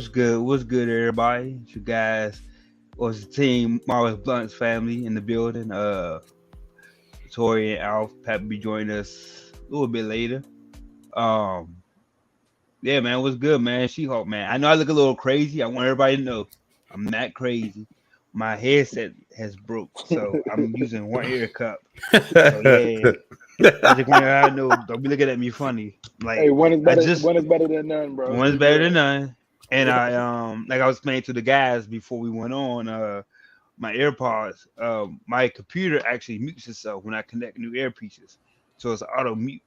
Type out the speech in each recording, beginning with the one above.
What's good? What's good, everybody? You guys was the team Marvel's Bluntz family in the building. Tori and Alf, Pat will be joining us a little bit later. Um, yeah, man, what's good, man? She-Hulk, man. I know I look a little crazy. I want everybody to know I'm not crazy. My headset has broke, so I'm using one ear cup. So yeah, I just want y'all to know. Don't be looking at me funny. Hey, Like one is I better. just One is better than none, bro. one's Be better than real. none. And I like I was saying to the guys before we went on, my AirPods, my computer actually mutes itself when I connect new earpieces. So it's auto mute.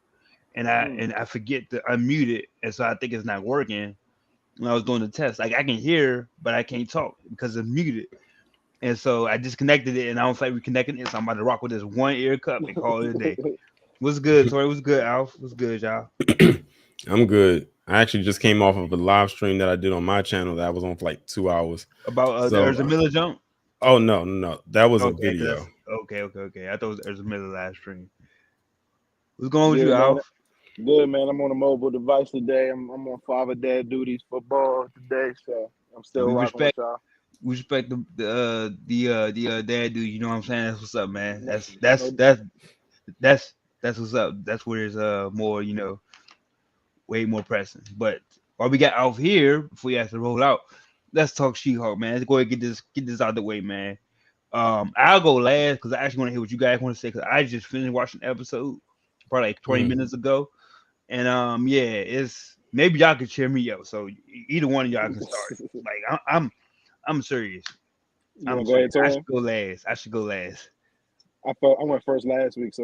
Mm. And I forget to unmute it. And so I think it's not working when I was doing the test. Like I can hear, but I can't talk because it's muted. And so I disconnected it and I don't feel like reconnecting it. So I'm about to rock with this one ear cup and call it a day. What's good, Tori? What's good, Alf? What's good, y'all? I'm good. I actually just came off of a live stream that I did on my channel that was on for like 2 hours. About the So, Urza Miller jump? oh no, that was a Okay, video. okay. I thought it was Urza Miller live stream. What's going on with Yeah, you, man. Alf? Good, man. I'm on a mobile device today. I'm on father dad duties football today, so I'm still We rocking with respect y'all. we respect the dad dude. You know what I'm saying? That's what's up, man. That's that's No, that's that's that's what's up. That's where there's more, way more pressing. But while we got out here, before you have to roll out, let's talk She-Hulk, man. Let's go ahead and get this out of the way, man. I'll go last because I actually want to hear what you guys want to say because I just finished watching the episode probably like 20 Mhm. minutes ago. And yeah, it's maybe y'all can cheer me up. So either one of y'all can start. Like I'm serious. you I'm want to go serious. ahead, I Tori? should go last. I should go last. I went first last week, so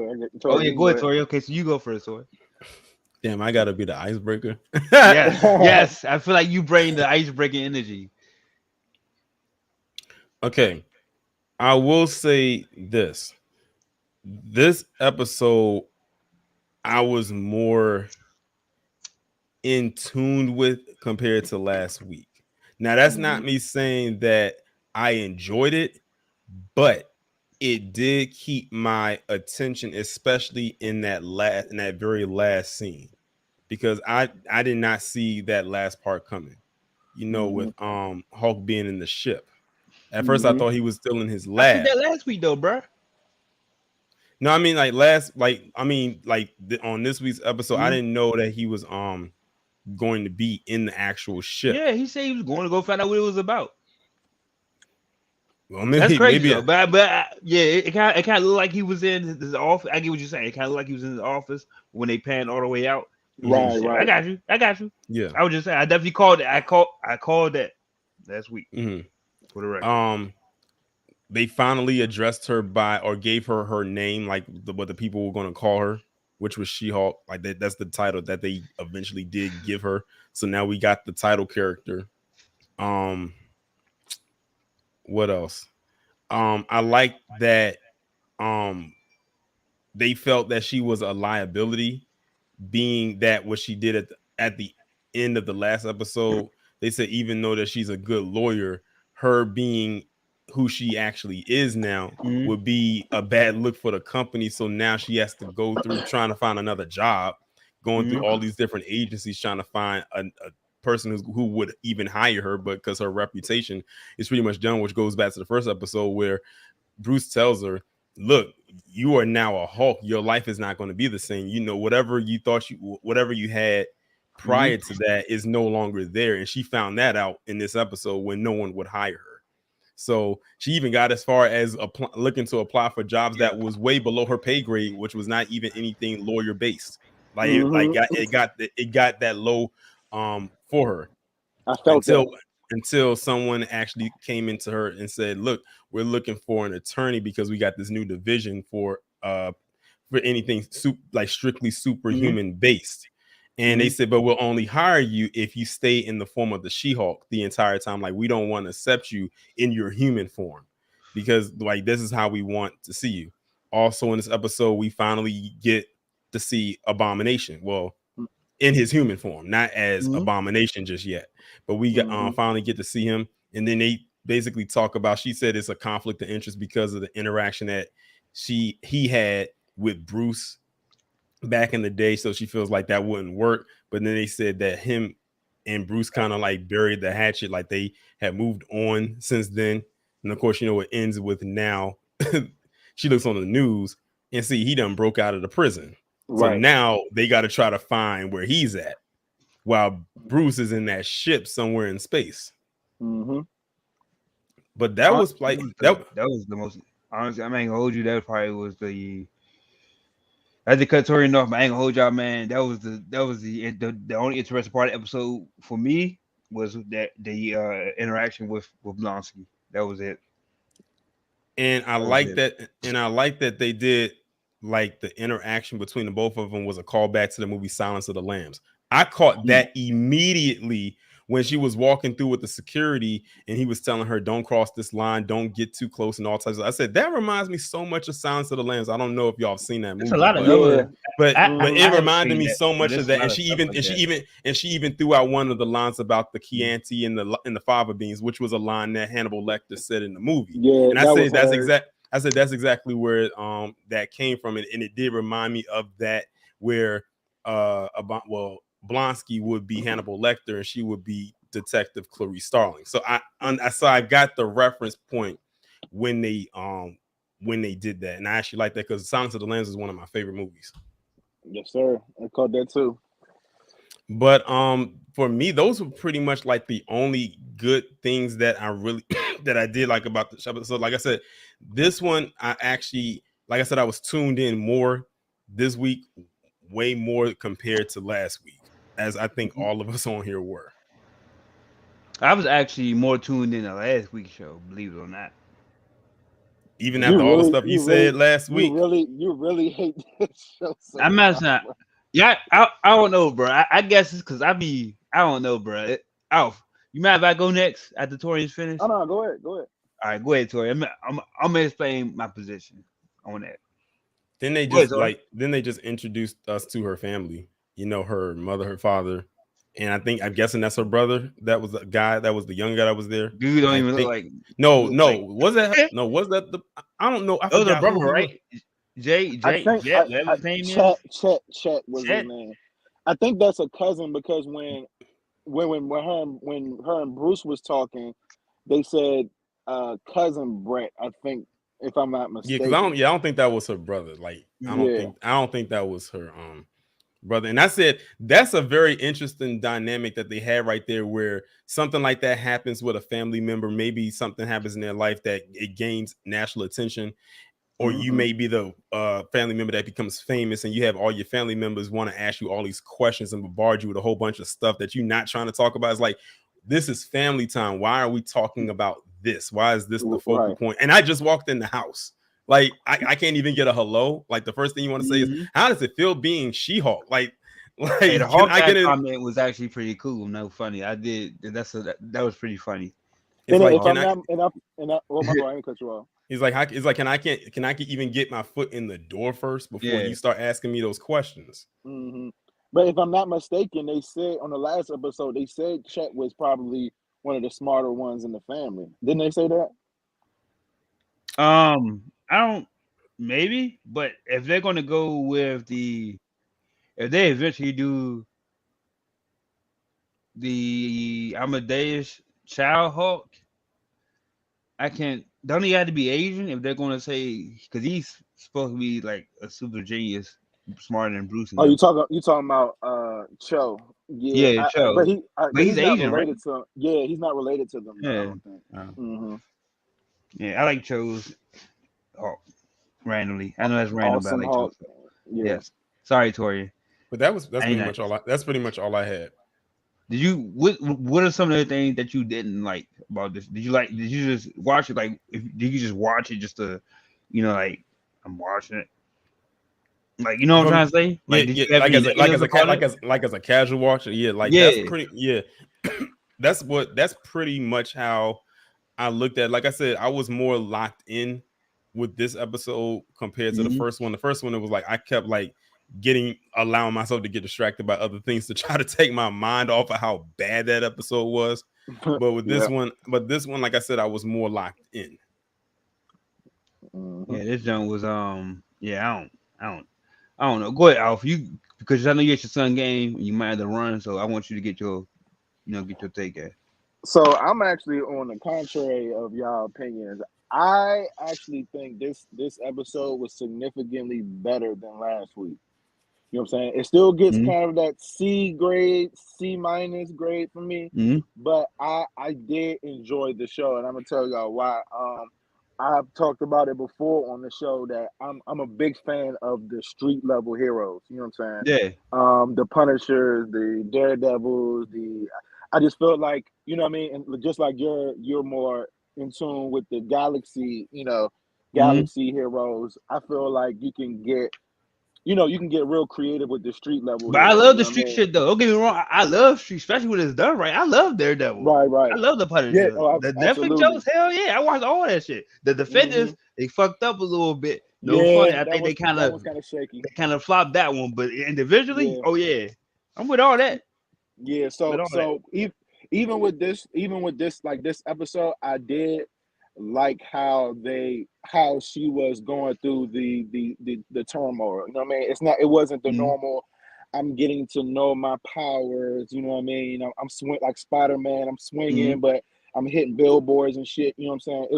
Oh Tori, yeah, you can go go ahead, ahead. Tori. Okay, so you go first, Tori. Damn, I gotta be the icebreaker. Yes, yes. I feel like you bring the ice breaking energy. Okay, I will say this. This episode, I was more in tune with compared to last week. Now, that's not Mhm. me saying that I enjoyed it, but it did keep my attention, especially in that very last scene, because I did not see that last part coming. With Mhm. Hulk being in the ship. At first, I Mhm. thought he was still in his I said lab. that last week though, bro. No, I mean on this week's episode, I Mhm. didn't know that he was going to be in the actual ship. Yeah, he said he was going to go find out what it was about. Well, That's maybe crazy maybe though. But yeah, it kind of looked like he was in his office. I get what you're saying. It kind of looked like he was in his office when they panned all the way out. He was in the mhm, Right, ship. I right. got you. I got you. yeah. I was just saying. I definitely called it. I called that last week hmm for the record. Um, they finally addressed her by or gave her name, like what the people were going to call her, which was She-Hulk. Like that's the title that they eventually did give her. So now we got the title character. Um, what else? I like that. Um, they felt that she was a liability, being that what she did at the end of the last episode. They said even though that she's a good lawyer, her being who she actually is now Mm-hmm. would be a bad look for the company. So now she has to go through trying to find another job, going through Mm-hmm. all these different agencies trying to find a person who would even hire her, but because her reputation is pretty much done, which goes back to the first episode where Bruce tells her, look, you are now a Hulk. Your life is not going to be the same. Whatever you had Mm-hmm. prior to that is no longer there. And she found that out in this episode when no one would hire her. So she even got as far as looking to apply for jobs Yeah. that was way below her pay grade, which was not even anything lawyer based. Mhm. It got that low for her I felt until that. someone actually came into her and said, look, we're looking for an attorney because we got this new division for anything like strictly Mm-hmm. superhuman based. And they Mm-hmm. said, but we'll only hire you if you stay in the form of the She-Hulk the entire time. Like, we don't want to accept you in your human form because like this is how we want to see you. Also in this episode, we finally get to see Abomination. Well, in his human form, not as Mm-hmm. Abomination just yet. But we got Mhm. finally get to see him, and then they basically talk about. She said it's a conflict of interest because of the interaction that he had with Bruce back in the day, so she feels like that wouldn't work. But then they said that him and Bruce kind of like buried the hatchet, like they had moved on since then. And of course, it ends with now she looks on the news and see he done broke out of the prison. So Right. now they got to try to find where he's at while Bruce is in that ship somewhere in space. Mm-hmm. But that was like that was the most, honestly, I ain't gonna hold you. That probably was the, I had to cut Tori off, but I ain't gonna hold y'all, man. That was the only interesting part of the episode for me was that the interaction with Blonsky. That was it. And I like that, and I like that they did like the interaction between the both of them was a callback to the movie Silence of the Lambs. I caught that immediately when she was walking through with the security and he was telling her, don't cross this line, don't get too close, and all types of. I said, that reminds me so much of Silence of the Lambs. I don't know if y'all have seen that movie. It's a lot of but it reminded me so much of that. And she even threw out one of the lines about the Chianti and the fava beans, which was a line that Hannibal Lecter said in the movie. Yeah, and I said that's exactly where that came from. And it did remind me of that, where Blonsky would be Hannibal Lecter and she would be Detective Clarice Starling. So I got the reference point when they did that, and I actually like that because Silence of the Lambs is one of my favorite movies. Yes, sir. I caught that too. But for me, those were pretty much like the only good things that I really that I did like about the show. So like I said, this one I actually, like I said, I was tuned in more this week, way more compared to last week, as I think all of us on here were. I was actually more tuned in the last week's show, believe it or not. Even after all the stuff you said last week. You really hate this show. So I'm not. Yeah, I don't know, bro. I guess it's because I don't know, bro. Alf, you mind if I go next after Tori's finished? Oh no, go ahead. All right, go ahead, Tori. I'm gonna explain my position on that. Then they just introduced us to her family. Her mother, her father, and I'm guessing that's her brother. That was the guy. That was the young guy that was there. Dude don't even look like. Was that the? I don't know. I forgot the brother, right? Chet was his name. I think that's a cousin because when her and Bruce was talking, they said cousin Brett. I think, if I'm not mistaken. I don't think that was her brother. Like I don't think that was her brother. And I said that's a very interesting dynamic that they had right there, where something like that happens with a family member. Maybe something happens in their life that it gains national attention. Or you may be the family member that becomes famous, and you have all your family members want to ask you all these questions and bombard you with a whole bunch of stuff that you're not trying to talk about. It's like, this is family time. Why are we talking about this? Why is this the focal point? And I just walked in the house. Like, I can't even get a hello. Like, the first thing you want to say is, how does it feel being She-Hulk? Like hey, the Hawkeye comment was actually pretty cool. No, funny. I did. That was pretty funny. It's like, let me cut you off. He's like, can I even get my foot in the door first before you start asking me those questions? Mm-hmm. But if I'm not mistaken, they said on the last episode, they said Chet was probably one of the smarter ones in the family. Didn't they say that? I don't, maybe, but if they're going to go with if they eventually do the Amadeus Child Hulk, don't he have to be Asian if they're going to say, because he's supposed to be like a super genius, smarter than Bruce? You talking about Cho? Yeah, Cho. But he's Asian, right? He's not related to them. Yeah, I don't think. Yeah, I like Cho's Hulk randomly. I know that's random, awesome, but I like Cho. Yes. Sorry, Tori. But that's pretty much all I had. Did you what are some of the things that you didn't like about this? Did you just watch it did you just watch it just to, like, I'm watching it? Like, you know what I'm trying to say? Like as a casual watcher, that's pretty much how I looked at it. Like I said, I was more locked in with this episode compared to the first one. The first one, it was like I kept like allowing myself to get distracted by other things to try to take my mind off of how bad that episode was. But with this one, like I said, I was more locked in. Yeah, this one was I don't know. Go ahead, Alf. Because I know you at your son game, you might have to run, so I want you to get your get your take at. So I'm actually on the contrary of y'all opinions. I actually think this episode was significantly better than last week. You know what I'm saying? It still gets Mm-hmm. kind of that C grade, C minus grade for me, Mm-hmm. but I did enjoy the show, and I'm gonna tell y'all why. I've talked about it before on the show that I'm a big fan of the street level heroes. You know what I'm saying? Yeah. The Punishers, the Daredevils, I just felt like, you know what I mean, and just like you're more in tune with the galaxy, Mm-hmm. galaxy heroes. I feel like you can get real creative with the street level But I heroes. love You the know what I street mean? shit though. Don't get me wrong. I love street, especially when it's done right. I love Daredevil. Right, right. I love the Yeah. Punisher. Oh, The Netflix absolutely. shows, hell yeah, I watched all that shit. The Hmm. Defenders, they fucked up a little bit. No funny. Yeah, I think that was kind of shaky. they kind of flopped that one, but individually, Yeah, oh yeah, I'm with all that. yeah. With So all that. so even with this like this episode, I did like how she was going through the turmoil. You know what I mean? It wasn't the Mm-hmm. normal. I'm getting to know my powers. You know what I mean? I'm swing like Spider-Man. I'm Mm-hmm. swinging, but I'm hitting billboards and shit. You know what I'm saying? It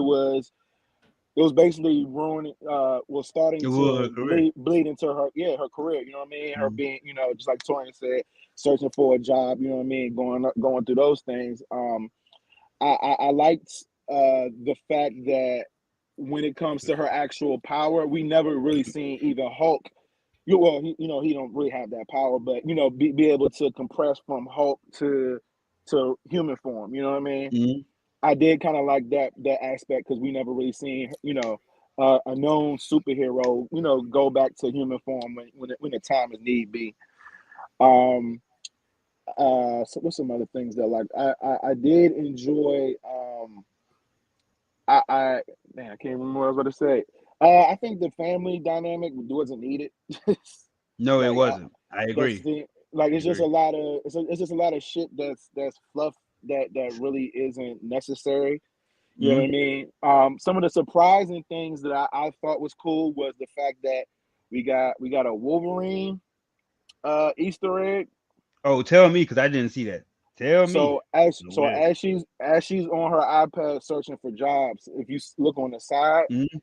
was basically ruining was It starting was her to career. bleed into her career, you know what I mean? Her Mm-hmm. being, just like Torian said, searching for a job, you know what I mean, going through those things. I liked the fact that when it comes to her actual power, we never really seen either Hulk. He don't really have that power, but be able to compress from Hulk to human form. You know what I mean? Mm-hmm. I did kind of like that aspect because we never really seen a known superhero go back to human form when the time is need be. Um, so what's some other things that like I did enjoy. I man, I can't remember what I was going to say. I think the family dynamic wasn't needed. No, it like wasn't. I that's agree. the like I it's just a agree. lot of it's just a lot of shit that's fluff that really isn't necessary. You know what I Mm-hmm. mean? Some of the surprising things that I thought was cool was the fact that we got a Wolverine Easter egg. Oh, tell me, because I didn't see that. Tell me. So as No, so where is it? as she's on her iPad searching for jobs, if you look on the side, Mm-hmm.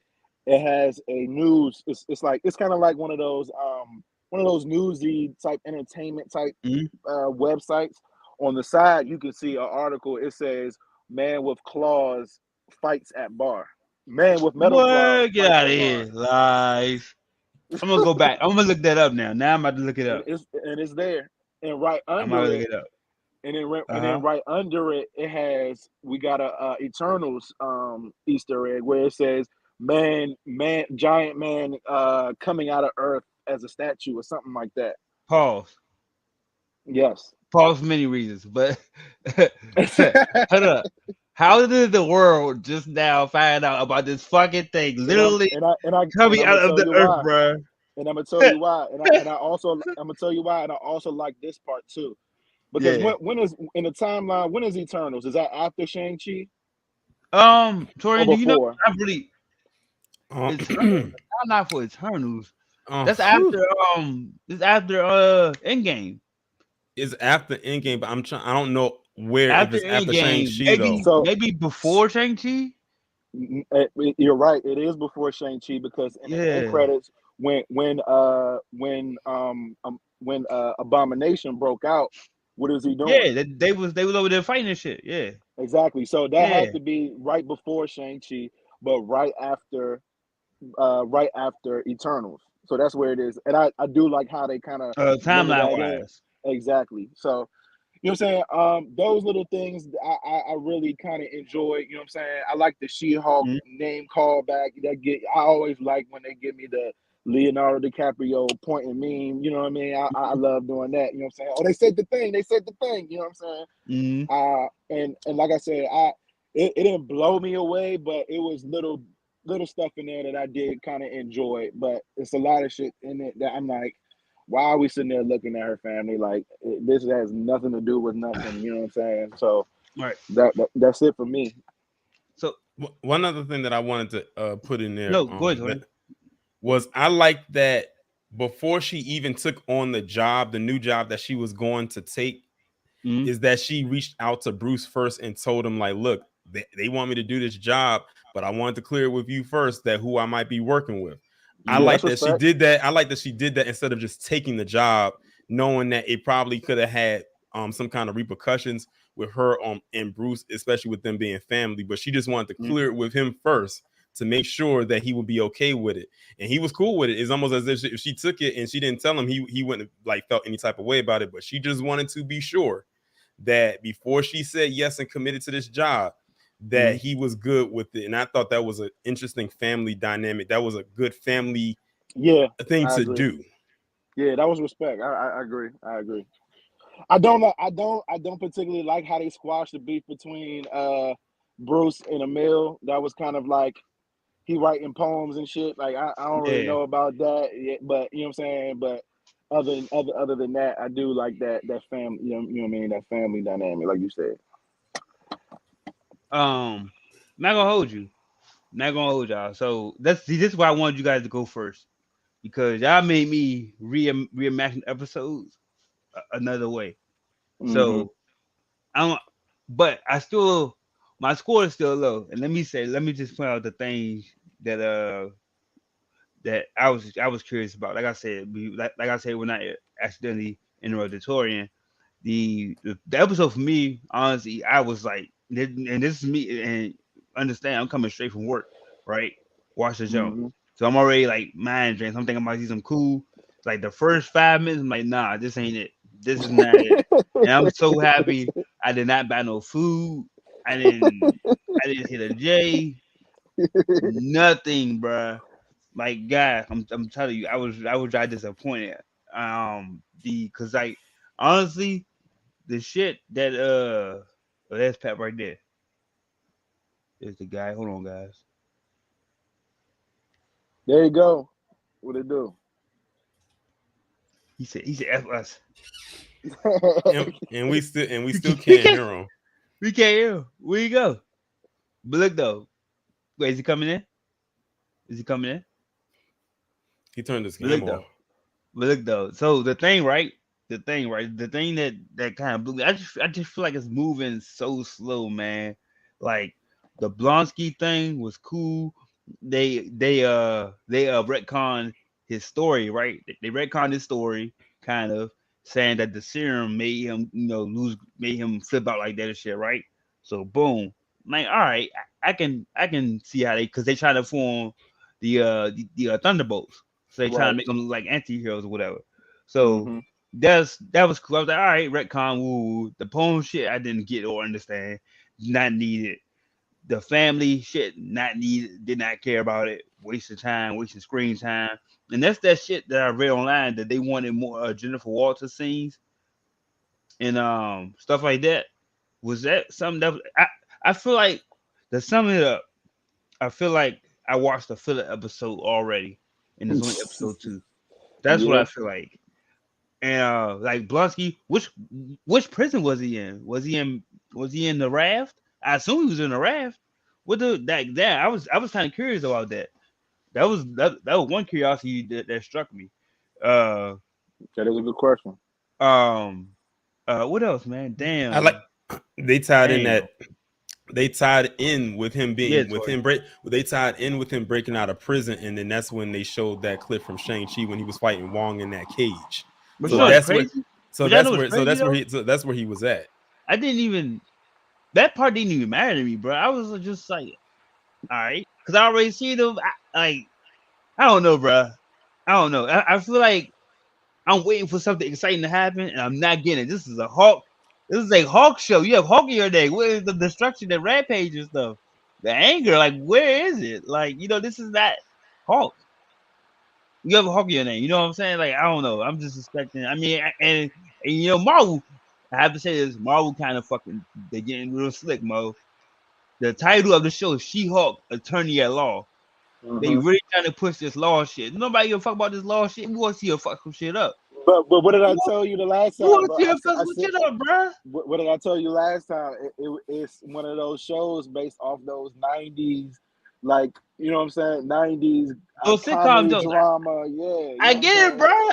it has a news. It's kind of like one of those newsy type entertainment type Mm-hmm. websites. On the side, you can see an article. It says, "Man with claws fights at bar." Man with metal claws Boy, get fights out of at here. bar. Lies. I'm gonna go back. I'm gonna look that up now. Now I'm about to look it and up. it's there. And right I'm about under to look it, it up. and Uh-huh. then right under it, it has we got a Eternals Easter egg where it says, giant man coming out of Earth as a statue or something like that. Pause. Yes. Pause for many reasons, but hold up. How did the world just now find out about this fucking thing? and I'm Literally and I and I and coming I'm gonna out of tell the you earth, why. bro. And I'm gonna tell you why. I'm gonna tell you why. And I also like this part too, because Yeah. when is in the timeline? When is Eternals? Is that after Shang-Chi or Torian, do you know? before? I really Uh, Eternals. I'm not for Eternals. That's Phew. after This after Endgame. Is after Endgame, but I don't know where if After it's after Endgame, Shang-Chi though. So maybe before Shang-Chi. you're right. It is before Shang-Chi because in the end Yeah. credits, when Abomination broke out, what is he doing? Yeah, they was over there fighting and shit. Yeah. Exactly. So that Yeah. had to be right before Shang-Chi, but right after Eternals. So that's where it is. And I do like how they kind of blended Timeline that in. wise. Exactly. So you know what I'm saying? Those little things I really kind of enjoy. You know what I'm saying? I like the She-Hulk Mhm. name callback. I always like when they give me the Leonardo DiCaprio pointing meme. You know what I mean? I love doing that. You know what I'm saying? Oh, they said the thing. They said the thing. You know what I'm saying? Mhm. And like I said, it didn't blow me away, but it was little stuff in there that I did kind of enjoy. But it's a lot of shit in it that I'm like, why are we sitting there looking at her family like this has nothing to do with nothing? You know what I'm saying? So Right. that's it for me. So One other thing that I wanted to put in there no, go ahead, Torian. was I like that before she even took on the new job that she was going to take, is that she reached out to Bruce first and told him, like, look, they want me to do this job, but I wanted to clear it with you first that who I might be working with. I like that she did that. I like that she did that instead of just taking the job, knowing that it probably could have had some kind of repercussions with her and Bruce, especially with them being family. But she just wanted to clear it with him first to make sure that he would be okay with it, and he was cool with it. It's almost as if she took it and she didn't tell him, he wouldn't have like felt any type of way about it. But she just wanted to be sure that before she said yes and committed to this job, that he was good with it. And I thought that was an interesting family dynamic. That was a good family thing to do. Yeah, that was respect. I agree. I don't particularly like how they squashed the beef between Bruce and Emil. That was kind of like he writing poems and shit. Like I don't really know about that yet, but you know what I'm saying. But other than that, I do like that family. You know what I mean? That family dynamic, like you said. Not gonna hold you. Not gonna hold y'all. So this is why I wanted you guys to go first, because y'all made me reimagine episodes another way. So but my score is still low. And let me just point out the things that that I was curious about. Like I said, we're not accidentally interrupted Torian. The episode for me, honestly, I was like, and this is me, and understand, I'm coming straight from work, right? Watch the show, so I'm already like mind drained. So I'm thinking I might see some cool. Like the first 5 minutes, I'm like, nah, this ain't it. This is not it. And I'm so happy I did not buy no food. I didn't hit a J. Nothing, bruh. Like, God, I'm telling you, I was disappointed. Because like honestly, the shit that that's Pat right there. There's the guy. Hold on, guys. There you go. What it do? He said F us. and we still can't hear him. We can't hear him. Where you go? But look though. Wait, is he coming in? He turned his camera off. But look though. So the thing that kind of blew me. I just feel like it's moving so slow, man. Like the Blonsky thing was cool. They retconned his story, right? They retconned his story, kind of saying that the serum made him, made him flip out like that and shit, right? So boom, like, all right, I can see how because they try to form the Thunderbolts, so they try to make them look like anti-heroes or whatever. So that was cool. I was like, all right, retcon, woo. The poem shit I didn't get or understand, not needed. The family shit, not needed, did not care about it. Wasting time, wasting screen time. And that's that shit that I read online that they wanted more Jennifer Walters scenes and stuff like that. Was that something that I feel like, to sum it up, I feel like I watched the filler episode already, and it's only episode 2. That's what I feel like. And like Blonsky, which prison was he in? Was he in the raft? I assume he was in the raft. What that I was kind of curious about that. That was one curiosity that struck me. That is a good question. What else, man? Damn. I like they tied in with him being they tied in with him breaking out of prison, and then that's when they showed that clip from Shang-Chi when he was fighting Wong in that cage. But so that's where he was at. I didn't even, that part didn't even matter to me, bro. I was just like, all right, because I already see them. I don't know, bro. I don't know. I feel like I'm waiting for something exciting to happen, and I'm not getting it. This is a Hulk. This is a Hulk show. You have Hulk in your day. Where is the destruction and rampage and stuff? The anger, like, where is it? Like, this is not Hulk. You have a Hulk in your name. You know what I'm saying? Like, I don't know. I'm just expecting. I mean, and Marvel. I have to say this. Marvel kind of they're getting real slick, Mo. The title of the show is She-Hulk, Attorney at Law. They really trying to push this law shit. Nobody give a fuck about this law shit. We want to see her fuck some shit up. But what did I tell you the last time? We want to see her fuck some shit up, bro. What did I tell you last time? It's one of those shows based off those 90s, like, you know what I'm saying? 90s sitcom drama. Yeah. I get it, bro.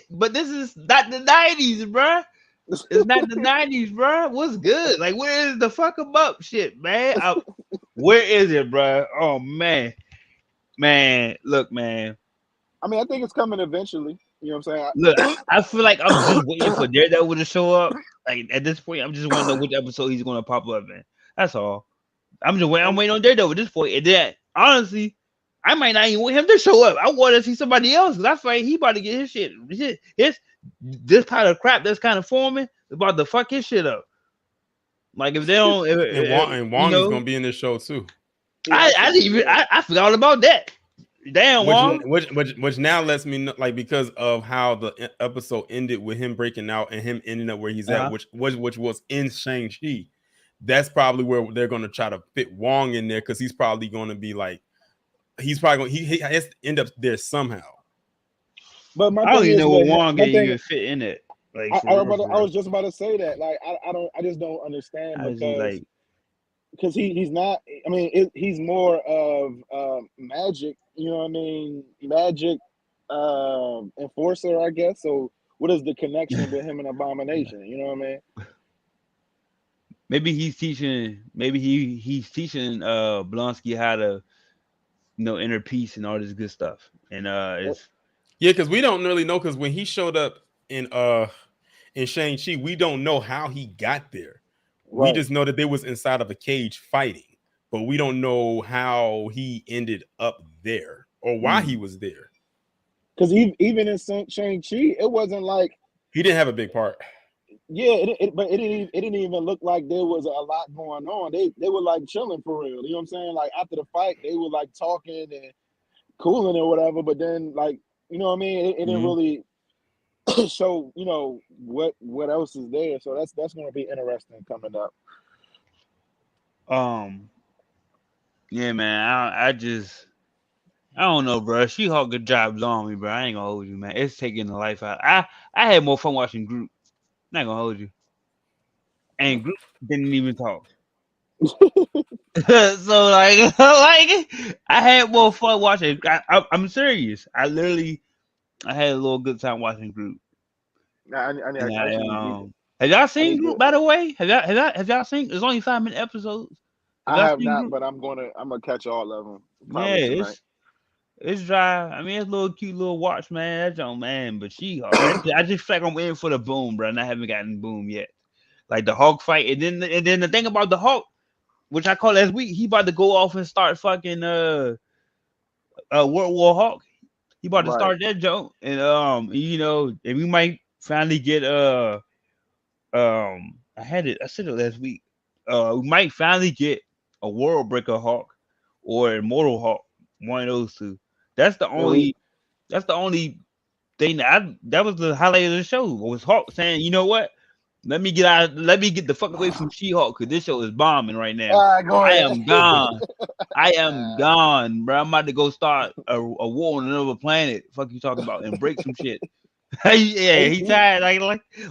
But this is not the 90s, bro. It's not the 90s, bro. What's good? Like, where is the fuck 'em up shit, man? Where is it, bro? Oh man, look, man. I mean, I think it's coming eventually. You know what I'm Look, saying? I feel like I'm just waiting for Daredevil to show up. Like at this point, I'm just want to know which episode he's gonna pop up in. That's all. I'm just waiting. I'm waiting on Daredevil at this point. And then, honestly, I might not even want him to show up. I want to see somebody else because I feel like he about to get his shit. This pile of crap that's kind of forming is about to fuck his shit up. Like if they don't, and Wong is gonna be in this show too. I forgot all about that. Damn, Wong. Which now lets me know, like, because of how the episode ended with him breaking out and him ending up where he's at, which was in Shang-Chi. That's probably where they're going to try to fit Wong in there because he's probably going to be like, he has to end up there somehow. But my I don't even know what Wong can even fit in it. Like I was just about to say that. Like I just don't understand because he's not. I mean, he's more of magic. You know what I mean? Magic enforcer, I guess. So what is the connection with him and Abomination? You know what I mean? Maybe he's teaching. Maybe he's teaching Blonsky how to, inner peace and all this good stuff. And it's because we don't really know, because when he showed up in Shang-Chi, we don't know how he got there. Right. We just know that they was inside of a cage fighting, but we don't know how he ended up there or why he was there. Because even in Shang-Chi, it wasn't like he didn't have a big part. Yeah, but it didn't even look like there was a lot going on. They were like chilling for real. You know what I'm saying? Like after the fight, they were like talking and cooling or whatever. But then, like, you know what I mean? It didn't really show, what else is there. So that's going to be interesting coming up. Yeah, man. I don't know, bro. She-Hulk good job on me, bro. I ain't gonna hold you, man. It's taking the life out. I had more fun watching Groot. Not gonna hold you. And Groot didn't even talk. So like I had more fun watching. I'm serious. I had a little good time watching Groot. Have y'all seen Groot, by the way? Have y'all seen? There's only 5-minute episodes. I have not, but I'm gonna catch all of them. Yeah, it's dry. I mean, it's a little cute little watch, man. That's your man. But I just feel like I'm waiting for the boom, bro. And I haven't gotten boom yet. Like the Hulk fight, and then the thing about the Hulk, which I call last week, he about to go off and start fucking World War Hulk. He about to start that joke, and and we might finally get I said it last week. We might finally get a World Breaker Hulk or Immortal Hulk. One of those two. That's the only thing that was the highlight of the show. Was Hulk saying, "You know what? Let me get the fuck away from She-Hulk because this show is bombing right now. I am gone. I am gone, bro. I'm about to go start a war on another planet. Fuck you talking about and break some shit." Yeah, he tired.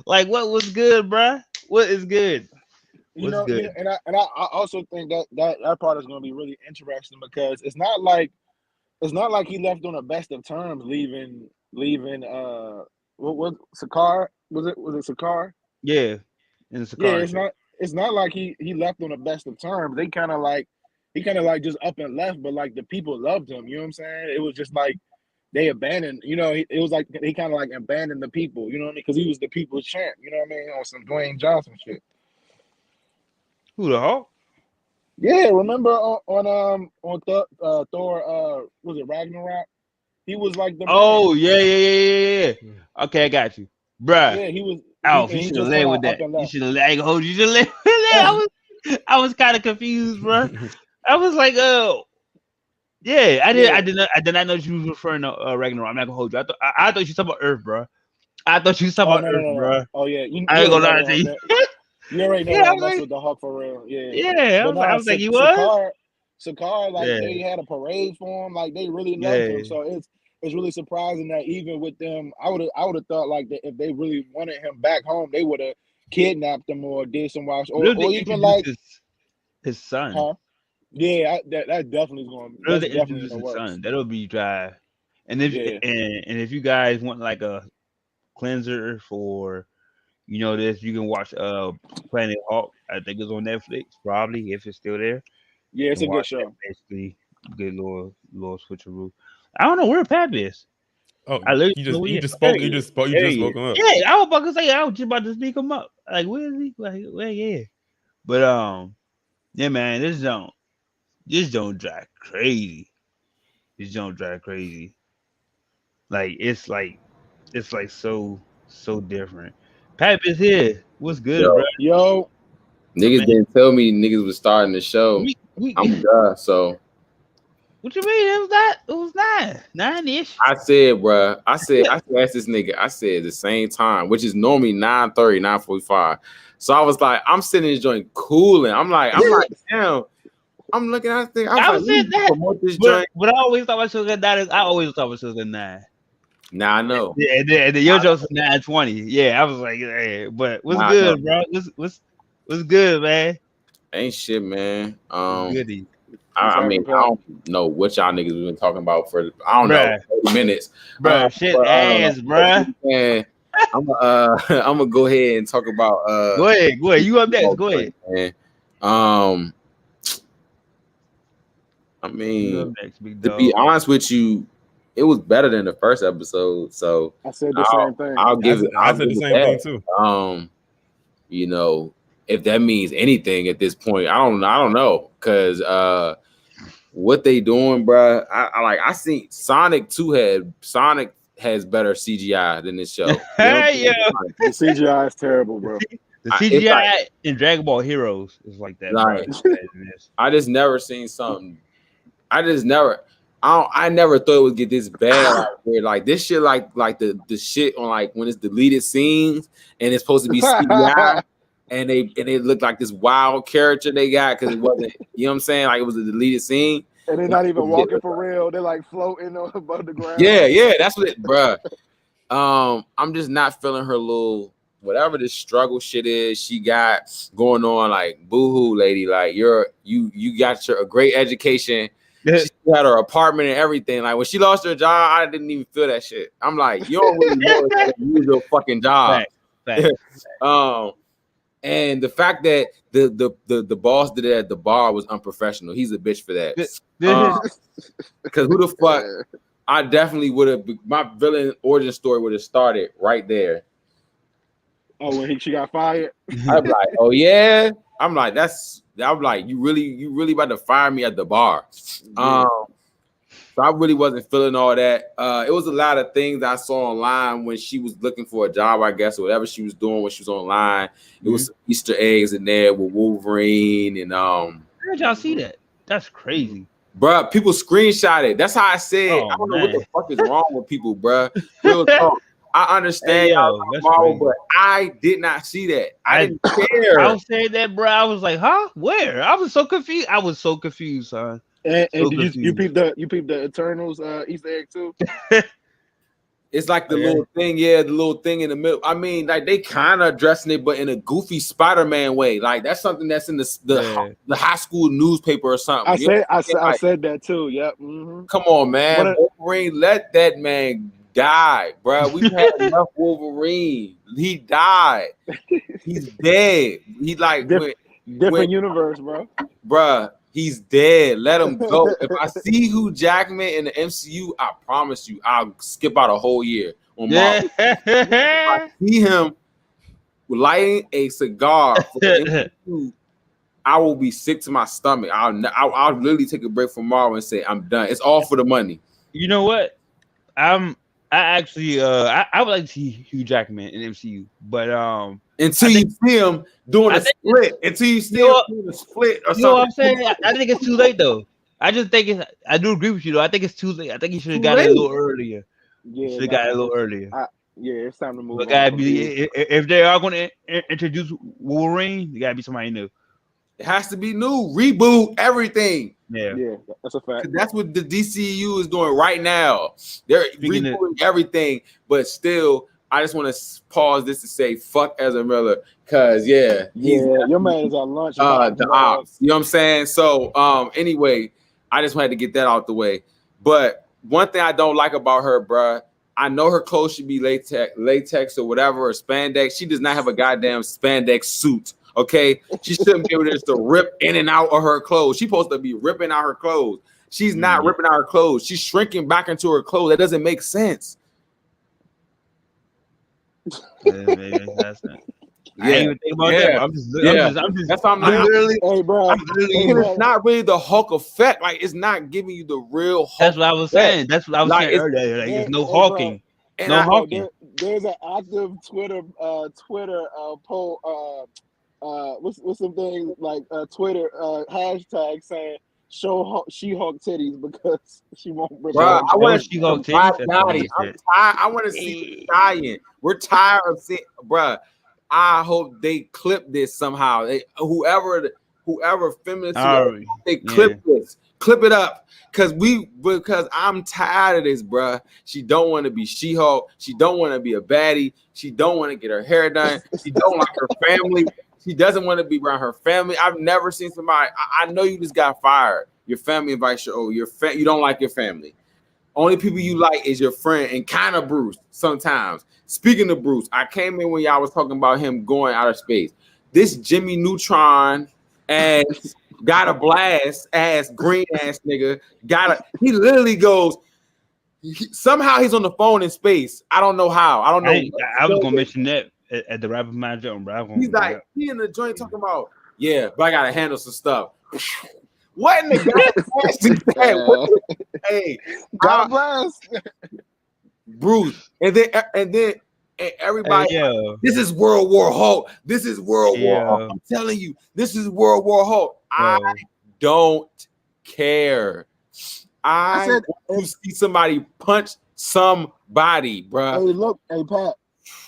Like what was good, bro? What is good? What's good? And I also think that part is going to be really interesting because it's not like he left on the best of terms, leaving. What was Sakaar? Was it Sakaar? Yeah, in Sakaar. Yeah, it's not like he left on the best of terms. He kind of just up and left, but like the people loved him. You know what I'm saying? It was just like they abandoned. It was like he kind of like abandoned the people. You know what I mean? Because he was the people's champ. You know what I mean? On some Dwayne Johnson shit. Who, the Hulk? Yeah, remember on Thor? Was it Ragnarok? He was like the. Oh man. Yeah. Okay, I got you, bruh. Yeah, he was. Alf, you should have led with that. You should have led. You should have led with that. I was kind of confused, bro. I was like, yeah, I did not know you was referring to Ragnarok. I'm not gonna hold you. I thought you was talking about Earth, bro. I thought you was talking about Earth, bro. Oh yeah, I ain't gonna lie to you. You already know I mess with the Hulk for real. Yeah. I was like, you was. Sakaar, like they had a parade for him, like they really loved him. So it's really surprising that even with them, I would have thought like that if they really wanted him back home, they would have kidnapped him or did some watch or even like his son. Huh? Yeah, that definitely is going. That's definitely in the works. Son. That'll be dry. And if you guys want like a cleanser for you know this, you can watch Planet Hawk. I think it's on Netflix, probably if it's still there. Yeah, You it's can a good watch that show. basically. Good little switcheroo. I don't know where Pap is. Oh, I literally you don't know just where you he is. just There spoke he you is. just spoke you There just he spoke is. him up. Yeah, I was about to say I was just about to speak him up. Like where is he? Like well, yeah. But yeah, man, this don't drive crazy. This don't drive crazy. Like it's like so different. Pap is here. What's good, bro? Yo, Yo, niggas Man, didn't tell me niggas was starting the show. we I'm done. So what you mean? It was not. It was 9 ish. I said, bruh, I asked this nigga, I said the same time, which is normally 9:30, 9:45. So I was like, I'm sitting in this joint cooling. I'm like, damn. I'm looking at this thing. I was I like, was let saying me that, promote this joint. but I always thought my show was at 9. I always thought my show was at 9. Nah, I know. Yeah, and then your show's at 9:20. Yeah, I was like, hey, but what's Nah, I good, know. bro? What's good, man? Ain't shit, man. What's goody, I mean, I don't know what y'all niggas been talking about for I don't bruh, know 30 minutes. bro? Shit But, ass, bruh. man, I'm gonna go ahead and talk about Go ahead. You up next? Go ahead. man. I You up mean, next, big to dog. be honest with you, it was better than the first episode. So I said the same thing. I'll give it. I said the same thing too. You know, if that means anything at this point, I don't know, because what they doing, bro. I seen Sonic has better CGI than this show. Hey, yo. The CGI is terrible, bro. The CGI in Dragon Ball Heroes is like that. Like, bro. I just never seen something. I never thought it would get this bad. Like, where, like this shit, like the shit on like when it's deleted scenes and it's supposed to be CGI, and they look like this wild character they got because it wasn't. You know what I'm saying? Like it was a deleted scene. And they're not even walking for real. They're like floating above the ground. Yeah, that's what it, bruh. I'm just not feeling her little whatever this struggle shit is she got going on. Like, boohoo, lady. Like you got a great education. She had her apartment and everything. Like when she lost her job, I didn't even feel that shit. I'm like, you don't really know if you use your fucking job. Fact. And the fact that the boss did it at the bar was unprofessional. He's a bitch for that. Because who the fuck? I definitely would have. My villain origin story would have started right there. Oh, when she got fired? I'm like, oh yeah. I'm like, you really about to fire me at the bar. Yeah. So I really wasn't feeling all that. It was a lot of things I saw online when she was looking for a job, I guess, or whatever she was doing when she was online. It was some Easter eggs in there with Wolverine and How did y'all see that? That's crazy. Bruh, people screenshot it. That's how I said. Oh, I don't know man. what the fuck is wrong with people, bruh. Real talk. I understand Hey, yo, y'all that's tomorrow, crazy. but I did not see that. I didn't care. I was saying that, bro. I was like, huh? Where? I was so confused. Son. And So did you peep the Eternals Easter egg too? It's like the little thing, the little thing in the middle. I mean, like they kind of addressing it, but in a goofy Spider-Man way. Like that's something that's in the high school newspaper or something. I said that too. Yep. Mm-hmm. Come on, man. Wolverine, let that man die, bro. We've had enough Wolverine. He died. He's dead. He like different universe, bro. Bruh, he's dead. Let him go. If I see Hugh Jackman in the MCU, I promise you, I'll skip out a whole year on Marvel. If I see him lighting a cigar for the MCU, I will be sick to my stomach. I'll literally take a break from Marvel and say I'm done. It's all for the money. You know what? I would like to see Hugh Jackman in MCU, but until you see him doing a split, until you see him doing a split or something. You know what I'm saying? I think it's too late though. I just think I do agree with you though. I think it's too late. I think he should have got it a little earlier. Yeah, should have got it a little earlier. It's time to move. But gotta be if they are going to introduce Wolverine, it gotta be somebody new. It has to be new. Reboot everything. Yeah, that's a fact. That's what the DCU is doing right now. They're rebooting everything, but still, I just want to pause this to say fuck Ezra Miller, because your man is on lunch. The ops, you know what I'm saying? So anyway, I just wanted to get that out the way. But one thing I don't like about her, bruh, I know her clothes should be latex or whatever, or spandex. She does not have a goddamn spandex suit. Okay, she shouldn't be able to just rip in and out of her clothes. She's supposed to be ripping out her clothes. She's not ripping out her clothes. She's shrinking back into her clothes. That doesn't make sense. I ain't even think about that. I'm just That's why I'm like, literally, hey, bro. It's not really the Hulk effect. Like, it's not giving you the real Hulk. That's what I was saying. That's what I was saying earlier. Like, there's no Hulking. No Hulking. There's an active Twitter poll. What's some things like Twitter hashtag saying show She-Hulk titties because she won't rip. Bro, I want to see She-Hulk Black titties. Body. I'm tired. I want to see dying. We're tired of seeing, bro. I hope they clip this somehow. Whoever feminist, they clip this, clip it up, because I'm tired of this, bro. She don't want to be She-Hulk. She don't want to be a baddie. She don't want to get her hair done. She don't like her family. She doesn't want to be around her family. I've never seen somebody. I know you just got fired. Your family invites you over. You don't like your family. Only people you like is your friend and kind of Bruce sometimes. Speaking of Bruce, I came in when y'all was talking about him going out of space. This Jimmy Neutron ass got a blast ass green ass nigga he literally goes. Somehow he's on the phone in space. I don't know how. I don't know. I was gonna mention that at the rapper manager on Bravo. He's like, he in the joint talking about, yeah, but I gotta handle some stuff. What in the goddamn is that? Hey, God bless Bruce, and then everybody. This is World War Hulk. This is World War Hulk. I'm telling you, this is World War Hulk. I don't care. I want to see somebody punch somebody, bro. Hey, look, hey Pat.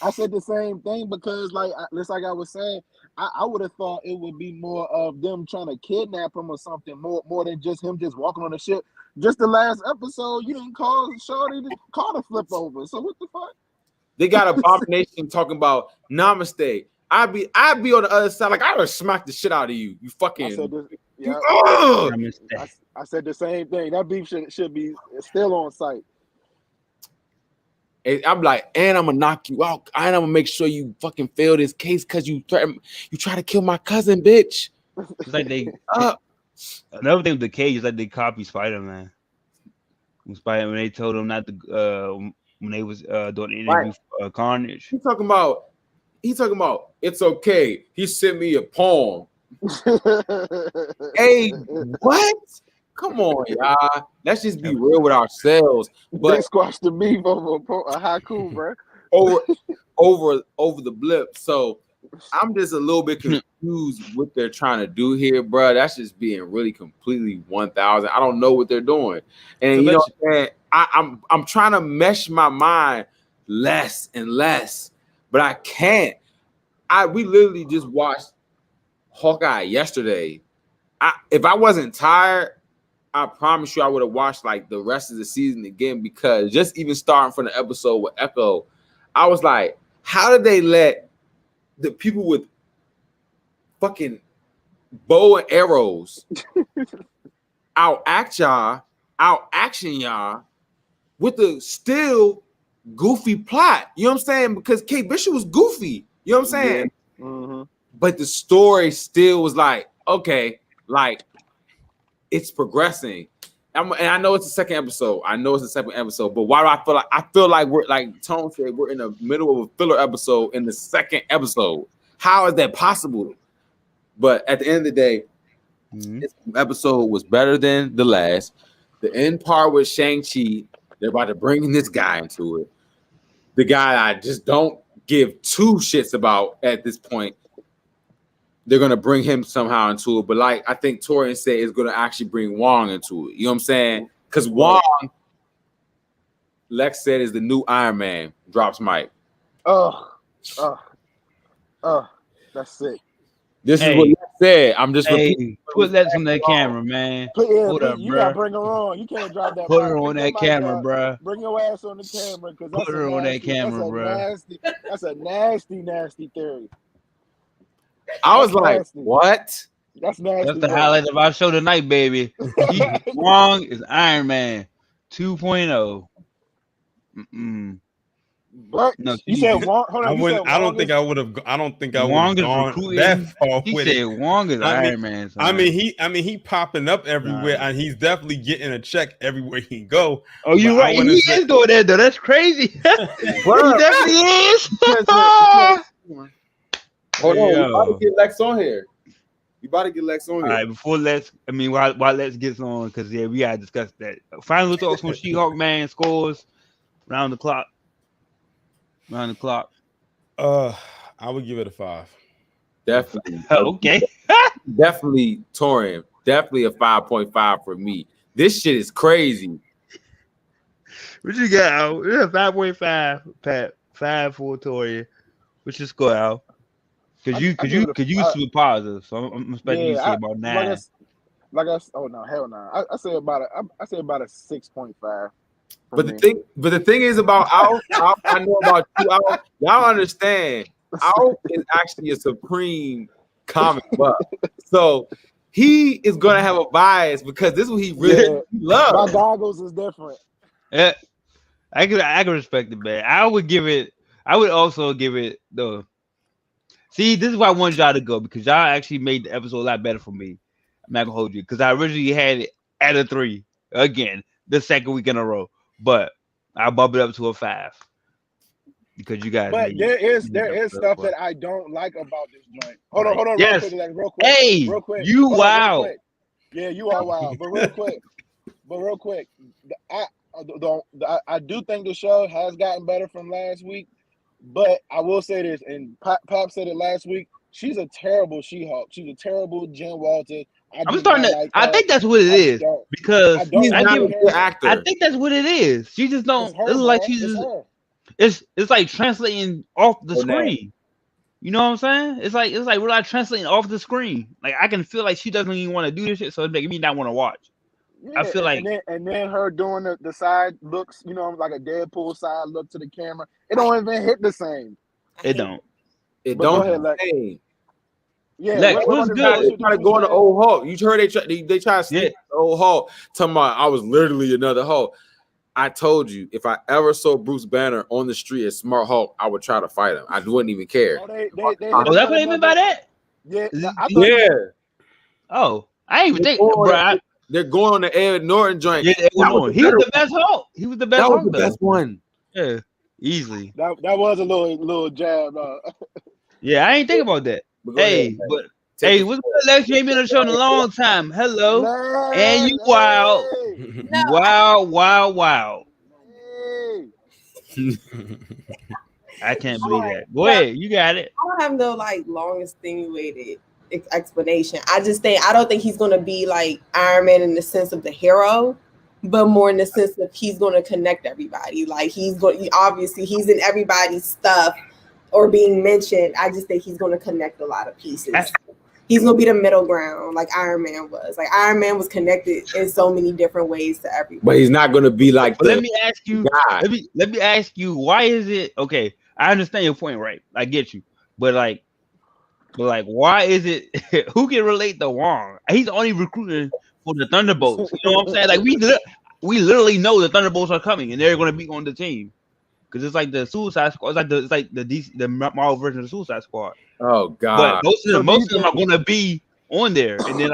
I said the same thing because, like I was saying, I would have thought it would be more of them trying to kidnap him or something, more than just him just walking on the ship. Just the last episode, you didn't call Shorty to call the flip over. So what the fuck? They got Abomination talking about Namaste. I'd be on the other side, like I would smack the shit out of you. You fucking. I said the same thing. That beef should be still on site. And I'm like, and I'm gonna knock you out, and I'm gonna make sure you fucking fail this case because you try to kill my cousin, bitch. It's like they another thing with the cage is like they copy Spider-Man. When they told him not to when they was doing the interview for Carnage. He's talking about it's okay. He sent me a poem. Hey, what? Come on, y'all. Let's just be real with ourselves. But they squashed the beef over a haiku, bro. over the blip. So I'm just a little bit confused what they're trying to do here, bro. That's just being really completely 1,000. I don't know what they're doing, and you know what I'm saying? I'm trying to mesh my mind less and less, but I can't. We literally just watched Hawkeye yesterday. If I wasn't tired, I promise you I would have watched like the rest of the season again, because just even starting from the episode with Echo, I was like, how did they let the people with fucking bow and arrows action y'all with the still goofy plot? You know what I'm saying? Because Kate Bishop was goofy. You know what I'm saying? Yeah. Mm-hmm. But the story still was like, okay, like it's progressing. And I know it's the second episode. But why do I feel like we're, like Tone said, we're in the middle of a filler episode in the second episode? How is that possible? But at the end of the day, this episode was better than the last. The end part with Shang-Chi, they're about to bring this guy into it. The guy I just don't give two shits about at this point. They're going to bring him somehow into it. But like I think Torian said, is going to actually bring Wong into it. You know what I'm saying? Because Wong, Lex said, is the new Iron Man. Drops mic. Oh, that's sick. This is what Lex said. I'm just put that on that camera, man. You gotta bring her on. You can't drop that. Put her on that camera, bro. Bring your ass on the camera, because put her on that camera, bro. That's a nasty theory. I was like, nasty. What? That's nasty. That's the highlight of our show tonight, baby. Wong is Iron Man 2.0. But No, you said Wong. Hold on. I don't think I would have. I don't think I would Wong have is gone recruiting. that far He with said it. Wong is Iron Man. Son. I mean, he popping up everywhere, and he's definitely getting a check everywhere he go. Oh, you're right. He is going there though. That's crazy. He definitely is. Hold on, you about to get Lex on here. All right, before Lex, while Lex gets on, because we gotta discuss that. Final thoughts on She-Hulk, man. Scores round the clock. I would give it a 5. Definitely. Okay. Definitely Torian. Definitely a 5.5 for me. This shit is crazy. What you got, Al? Yeah, 5.5, Pat. 5 for Torian. What's your score, Al? Because you super positive, so I'm expecting you to say about 9. Oh no, hell no. I say about a 6.5. But the thing is about Al, I know about you, Al. Y'all understand. Al is actually a supreme comic buff. So he is gonna have a bias because this is what he really loves. My goggles is different. Yeah, I can respect it, man. I would also give it the. See, this is why I wanted y'all to go, because y'all actually made the episode a lot better for me. I'm not gonna hold you, because I originally had it at a 3 again the second week in a row, but I bumped it up to a 5 because you guys. But there is stuff that I don't like about this joint. Hold on, yes. real quick. Hey, real quick. You wow. Yeah, you are wild. But real quick, I do think the show has gotten better from last week. But I will say this, and Pop said it last week. She's a terrible She-Hulk. She's a terrible Jen Walters. I think that's what it is, because he's not a good actor. I think that's what it is. She just don't. It's like she's just. It's like translating off the screen. You know what I'm saying? It's like we're like translating off the screen. Like I can feel like she doesn't even want to do this shit, so it's making me not want to watch. Yeah, I feel like, and then her doing the side looks, like a Deadpool side look to the camera. It don't even hit the same. It don't. It don't. Go ahead, yeah, Lex, what's good? They try to go on the old Hulk. You heard they try to sneak the old Hulk. Talking about I was literally another Hulk. I told you, if I ever saw Bruce Banner on the street as Smart Hulk, I would try to fight him. I wouldn't even care. That's what they meant by that? Yeah. Oh, I didn't even think, bro. They're going on the Ed Norton joint. Yeah, he was the best Hulk. He was the best Hulk. That was the best one. Yeah, easily. That was a little jab. Yeah, I ain't think about that. Hey, what's good, Lex? You ain't been on the show in a long time. Hello. And you wild. Wow. I can't believe that. Go ahead. You got it. I don't have no long extenuated explanation. I don't think he's going to be like Iron Man in the sense of the hero, but more in the sense of he's going to connect everybody. Like obviously he's in everybody's stuff or being mentioned. I just think he's going to connect a lot of pieces. He's going to be the middle ground like Iron Man was. Like Iron Man was connected in so many different ways to everybody. But he's not going to be like let me ask you, why is it okay? I understand your point, right? I get you. But why is it who can relate to Wong? He's only recruiting for the Thunderbolts. You know what I'm saying? Like we literally know the Thunderbolts are coming and they're going to be on the team. Because it's like the Suicide Squad. It's like the Marvel version of the Suicide Squad. Oh God! But most of them are going to be on there, and then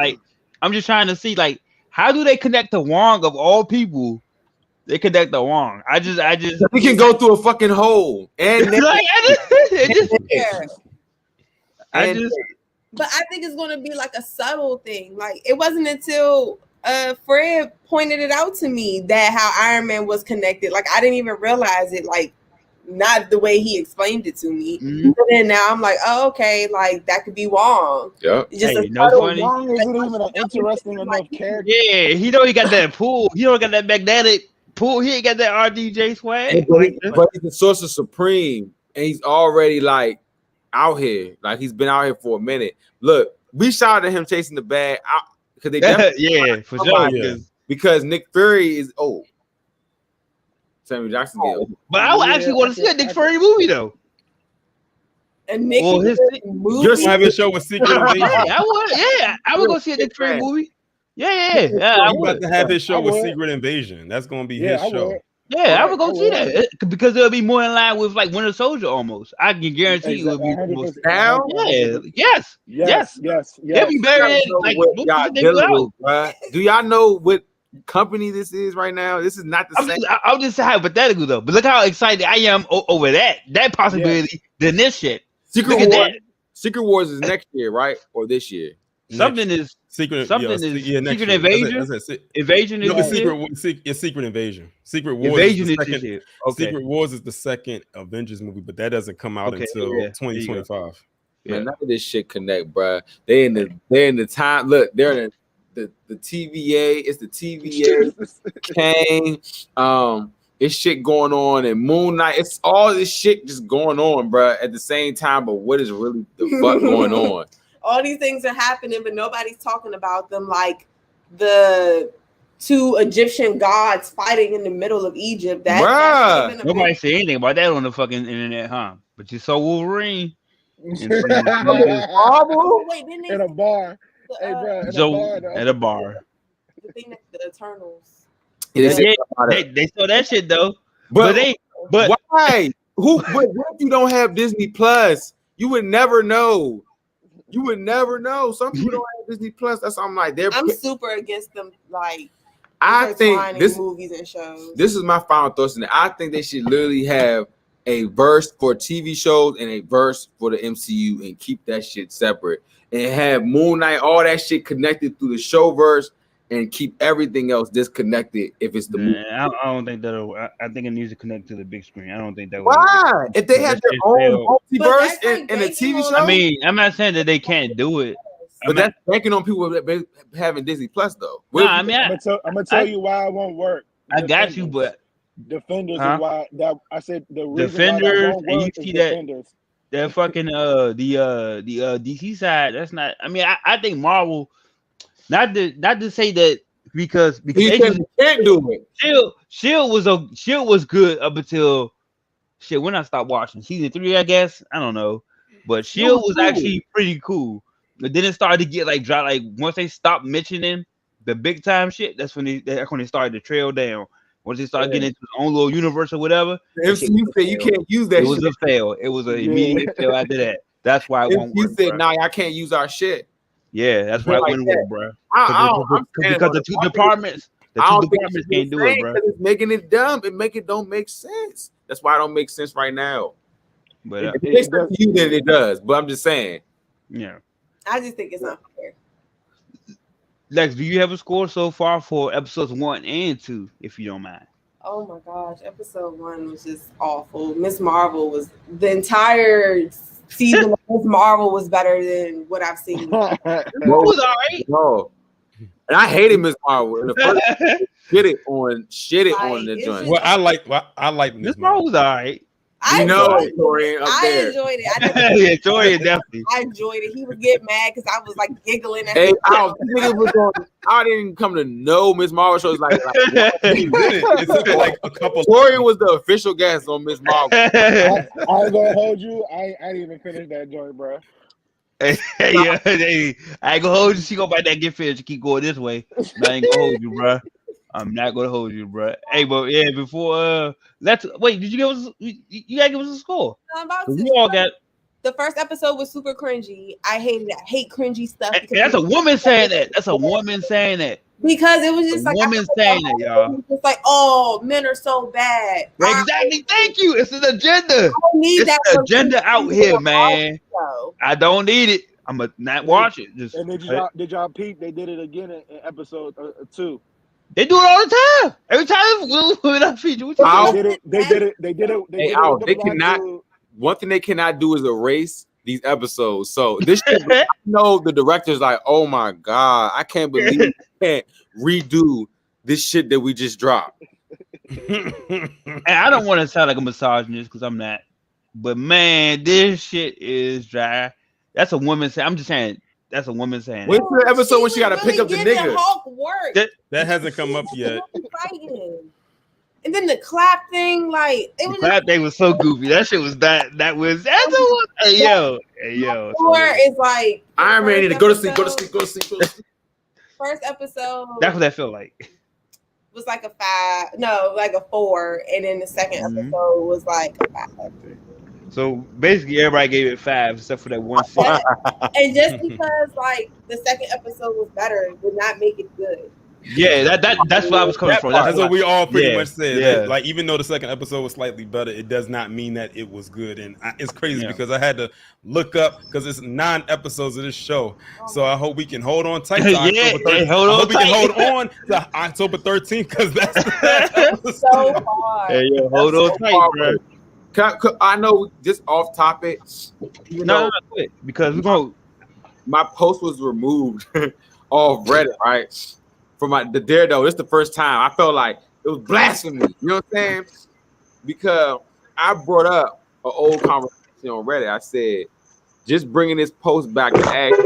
I'm just trying to see how do they connect to Wong of all people? They connect to Wong. I just we can go through a fucking hole and But I think it's going to be like a subtle thing. Like it wasn't until Fred pointed it out to me that how Iron Man was connected. Like I didn't even realize it. Like not the way he explained it to me. Mm-hmm. But then now I'm like, oh, okay, like that could be Wong. Yeah. Just funny. Wong isn't even an interesting enough character. Yeah, he got that pool. He don't got that magnetic pool. He ain't got that RDJ swag. But he's the Sorcerer Supreme, and he's already out here. Like he's been out here for a minute. Look, we shouted at him chasing the bag out because they for sure. Because Nick Fury is old. Samuel Jackson get old. But I would actually want to see a Nick Fury movie though. And Nick Fury movie. You're having a show with Secret Invasion. I would go see a Nick Fury movie. Yeah. I'm about to have his show with Secret Invasion. That's gonna be his show. Yeah, I would go see that because it'll be more in line with like Winter Soldier almost. I can guarantee you it'll be most. 100%. Now? Yeah, yes. Yes. He'll be better than like what most y'all of the niggas dealing out. with, bruh. Do y'all know what company this is right now? This is not the same. I'm just hypothetical though, but look how excited I am over that possibility than this shit. Secret Look at Wars. that. Secret Wars is next year, right? Or this year? Something is Secret Secret year. Invasion. Invasion is No, this year? it's Secret Invasion. Secret Wars Invasion is is the this second. year. Okay. Secret Wars is the second Avengers movie, but that doesn't come out Okay, until yeah, there you go. 2025. Yeah. Man, none of this shit connect, bruh. They're in the time. Look, they're in the TVA. It's the TVA. Kang. It's shit going on, and Moon Knight. It's all this shit just going on, bruh, at the same time. But what is really the fuck going on? All these things are happening, but nobody's talking about them. Like the two Egyptian gods fighting in the middle of Egypt. Bruh. Nobody say anything about that on the fucking internet, huh? But you saw Wolverine. Oh, wait, didn't they In a bar. Hey, bro, in So a bar, though. at a bar. the thing that the Eternals? They saw that shit though. But why? What if you don't have Disney Plus? You would never know. You would never know. Some people don't have Disney Plus. That's why I'm like, I'm super against them. Like, I think this movies and shows. This is my final thoughts on it. I think they should literally have a verse for TV shows and a verse for the MCU and keep that shit separate and have Moon Knight, all that shit connected through the show verse and keep everything else disconnected if it's the movie. I don't think that'll. I think it needs to connect to the big screen. I don't think that. Why? If they had their own multiverse like in a TV show. I mean, I'm not saying that they can't do it, but that's banking on people having Disney Plus though. No, I mean, I'm gonna tell you why it won't work. I got you, but Defenders is why that I said the reason Defenders, why that won't and you work is see that Defenders. that fucking the DC side. That's not. I mean, I think Marvel. Not to say that because they can't do it. Shield was good up until shit when I stopped watching season 3. I guess I don't know, but Shield was actually pretty cool. But then it started to get like dry. Like once they stopped mentioning the big time shit, that's when they started to trail down. Once they started getting into their own little universe or whatever, the MCU said you can't use that. It was a fail. It was an immediate fail after that. That's why it won't work. You said, "Nah, I can't use our shit." Yeah, that's why it wouldn't work, bro. Because the two departments can't do it, bro. It's making it dumb. It don't make sense. That's why it don't make sense right now. But if it makes sense to you, then it does. But I'm just saying. Yeah. I just think it's unfair. Lex, do you have a score so far for episodes 1 and 2, if you don't mind? Oh my gosh, episode 1 was just awful. Miss Marvel was the entire season of Miss Marvel was better than what I've seen. It was all right. No. And I hated Miss Marvel. In the first shit it on the joint. Well, I like Miss Marvel was all right. I enjoyed it. Yeah, Torian definitely. I enjoyed it. He would get mad because I was like giggling at him. I didn't come to know Miss Marvel shows like it took like a couple. Torian was the official guest on Miss Marvel. I ain't gonna hold you. I ain't even finished that joint, bro. I ain't gonna hold you. She gonna bite that gift fish. Keep going this way. I ain't gonna hold you, bro. I'm not gonna hold you, bro. Hey, but yeah, before let's wait. Did you give us? You gotta give us a score. I'm about to. We all got. The first episode was super cringy. I hated it. I hate cringy stuff. That's a woman saying that. That's a woman saying that. Because it was just like woman saying it, y'all. It's like, oh, men are so bad. Exactly. Thank you. It's an agenda. I don't need it's an agenda out here, man. I don't need it. I'm gonna not watch it. Just and did y'all peep? They did it again in episode 2. They do it all the time. Every time we're not featured. They did it. They cannot. One thing they cannot do is erase these episodes. So this shit, I know the director's like, oh my god, I can't believe we can't redo this shit that we just dropped. And I don't want to sound like a misogynist because I'm not. But man, this shit is dry. That's a woman saying. I'm just saying. That's a woman saying. When's the episode when she got to pick up the nigga? That hasn't come up yet. And then the clap thing, like it was. The clap thing was so goofy. That shit was that was. Hey yo. Or it's like Iron Man need to go to sleep. First episode. That's what that felt like. was like a 5, no, like a 4, and then the second episode was like a 5. So basically, everybody gave it 5 except for that one scene. And just because like the second episode was better would not make it good. Yeah, that's what I was coming from. That's what we all pretty much said. Yeah. That, like, even though the second episode was slightly better, it does not mean that it was good. And it's crazy because I had to look up because it's 9 episods of this show. So I hope we can hold on tight to October 13th. We can hold on to October 13th because that's the so hard. Hey, yo, hold on tight, bro. I know, just off topic. No, quit because we're going. My post was removed off Reddit, right? For the Daredevil. This is the first time I felt like it was blasphemy. You know what I'm saying? Because I brought up an old conversation on Reddit. I said, just bringing this post back to ask,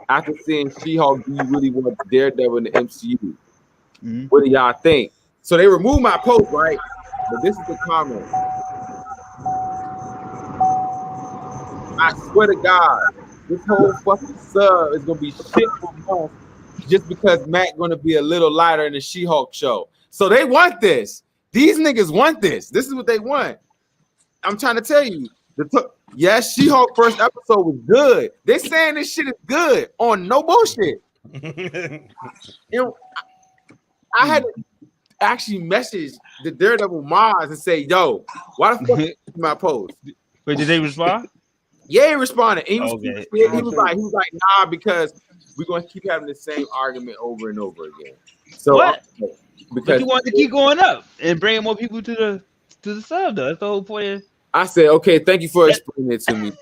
after seeing She-Hulk, do you really want Daredevil in the MCU? What do y'all think? So they removed my post, right? But this is the comment. I swear to God, this whole fucking sub is gonna be shit for months just because Matt gonna be a little lighter in the She-Hulk show. So they want this. These niggas want this. This is what they want. I'm trying to tell you. Yes, She-Hulk first episode was good. They saying this shit is good on no bullshit. You know, I had to actually message the Daredevil Mars and say, "Yo, why the fuck did you my post?" Wait, did they respond? Yeah, he responded. He was, Okay. he was like, nah, because we're gonna keep having the same argument over and over again. So What? Because But you want to keep going up and bringing more people to the sub, though. That's the whole point. I said, okay, thank you for explaining it to me.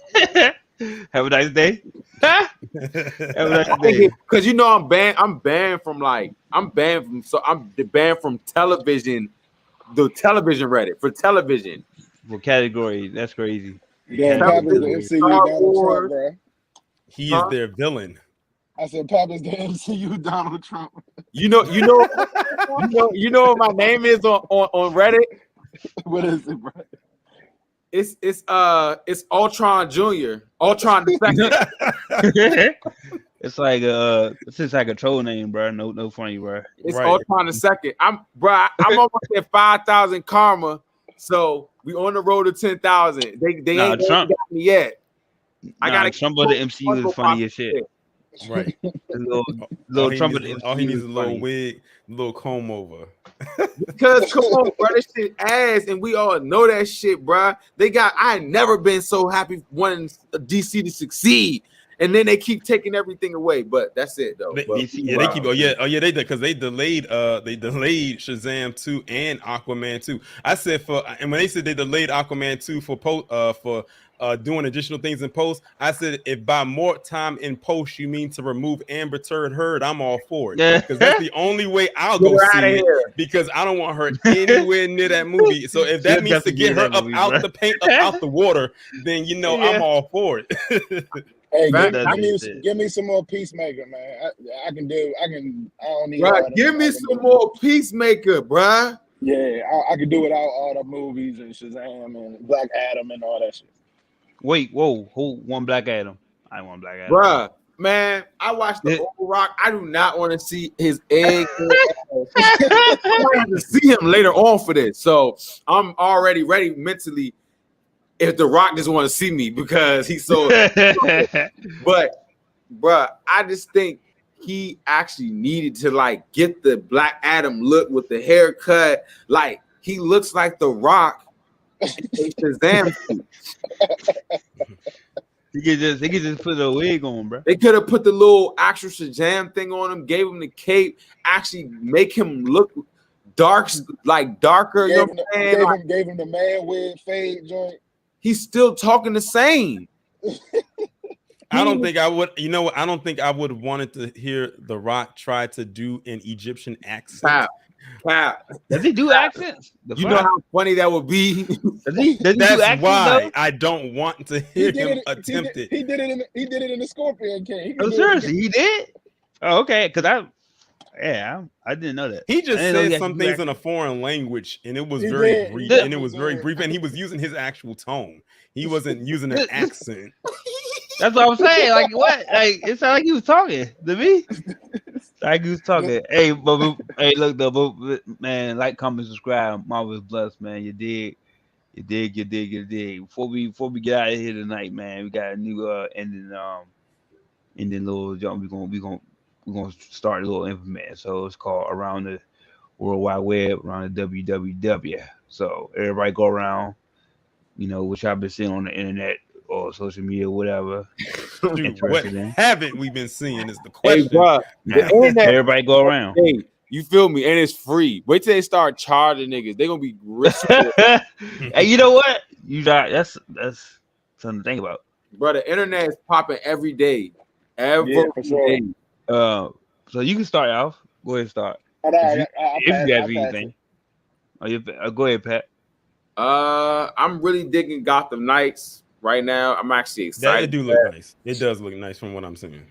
Have a nice day. Have a nice day. Because you know I'm banned from television, the television Reddit for television. What category? That's crazy. Yeah, Pop is the MCU Donald Trump, bro. He is their villain. I said Pop is the MCU Donald Trump. You know what my name is on Reddit? What is it, bro? It's Ultron Jr. Ultron the Second. It's like a troll name, bro. No funny, bro. It's Ultron the Second. I'm almost at 5,000 karma. So we on the road to 10,000. They ain't got me yet. I got Trump of the MCU is funny as shit. Right. little Trump of the MCU all he needs is a little funny. wig, a little comb over. Because come on, bro, this shit ass, and we all know that shit, bro. I ain't never been so happy wanting DC to succeed. And then they keep taking everything away, but that's it though. They keep. They did because they delayed Shazam 2 and Aquaman 2. I said and when they said they delayed Aquaman 2 for doing additional things in post, I said if by more time in post you mean to remove Amber Heard, I'm all for it. Because that's the only way I'll go see it. Because I don't want her anywhere near that movie. So if that means to get her up out the paint, up out the water, then I'm all for it. Hey, give me some more Peacemaker, man. I don't need. Right, give me some more Peacemaker, bruh. Yeah, I can do without all the movies and Shazam and Black Adam and all that shit. Wait, who won Black Adam? I want Black Adam. Bruh, man, I watched the Old Rock. I do not want to see his egg. I have to see him later on for this. So I'm already ready mentally if The Rock just want to see me because he's so. But, bruh, I just think he actually needed to get the Black Adam look with the haircut. Like he looks like The Rock. Shazam. He could just put a wig on, bro. They could have put the little actual Shazam thing on him, gave him the cape, actually make him look darker. You know what I'm saying? Gave him the man wig fade joint. He's still talking the same. I don't think I would. You know what? I don't think I would have wanted to hear The Rock try to do an Egyptian accent. Does he do accents? You know how funny that would be. Does he That's do accents, why though? I don't want to hear him attempt it. He did it in the Scorpion King. Oh, seriously, he did? Oh, okay. Because I didn't know that. He just said some things in in a foreign language, and it was He very did. brief. He And it was very brief, and he was using his actual tone. He wasn't using an accent. That's what I'm saying. Like what? Like it sounded like he was talking to me. Like you was talking. Hey, but hey, look though, but, man, like, comment, subscribe. Marvelous Blunts, man. You dig. You dig, you dig, you dig. Before we get out of here tonight, man, we got a new ending little jump. We're gonna start a little implement. So it's called Around the World Wide Web, around the WWW. So everybody go around, which I've been seeing on the internet or social media, whatever. Dude, what in. haven't we been seeing is the Hey, question. bro, the internet, Everybody go around. hey, you feel me? And it's free. Wait till they start charging niggas. They gonna be rich. Hey, you know what? You got that's something to think about. Bro, the internet is popping every day. Every for sure. day. So you can start off. Go ahead and start. If you have anything. Go ahead, Pat. I'm really digging Gotham Knights right now. I'm actually excited. It do look nice. It does look nice from what I'm seeing.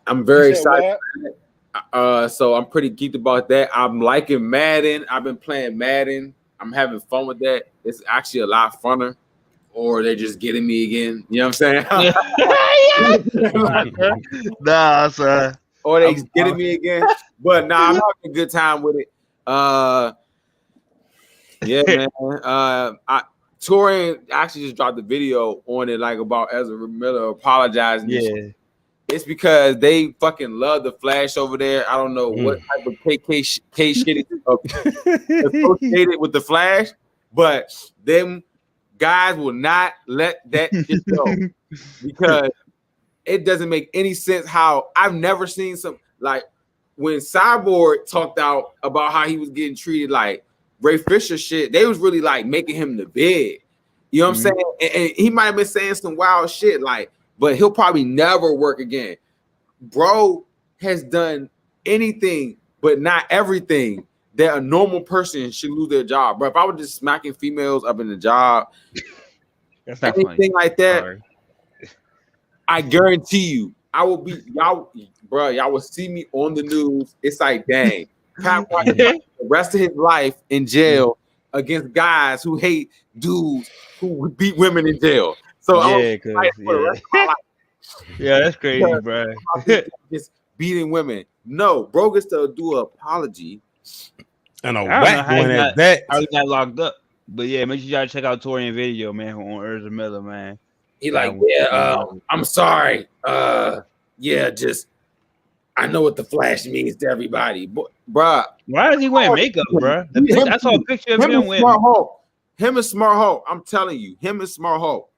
I'm very excited. So I'm pretty geeked about that. I'm liking Madden. I've been playing Madden. I'm having fun with that. It's actually a lot funner. Or they're just getting me again. You know what I'm saying? Nah, son. Or they getting me again. But nah, I'm having a good time with it. Yeah, man. Torian actually just dropped a video on it, like about Ezra Miller apologizing. Yeah. It's because they fucking love the Flash over there. I don't know what type of KK shit is associated with the Flash, but them guys will not let that shit go because it doesn't make any sense. How I've never seen some, like, when Cyborg talked out about how he was getting treated like Ray Fisher shit, they was really like making him the big. You know what I'm saying? And he might have been saying some wild shit, like, but he'll probably never work again. Bro has done anything but not everything that a normal person should lose their job. Bro, if I was just smacking females up in the job, that's not anything funny. like that, I guarantee you, I will be y'all, bro. Y'all will see me on the news. It's like, dang, Pat White the rest of his life in jail against guys who hate dudes who beat women in jail. So yeah, yeah, that's crazy, bro. Just beating women. No, bro gets to do an apology. And a whack going at that. How he got locked up. But yeah, make sure y'all check out Torian video, man, on Ezra Miller, man. He like, yeah, I'm sorry. Yeah, just I know what the Flash means to everybody. Bruh. Why is he wearing makeup, bro? I saw a picture of him wearing Smart Hulk. Him and Smart Hulk. I'm telling you, him and Smart Hulk.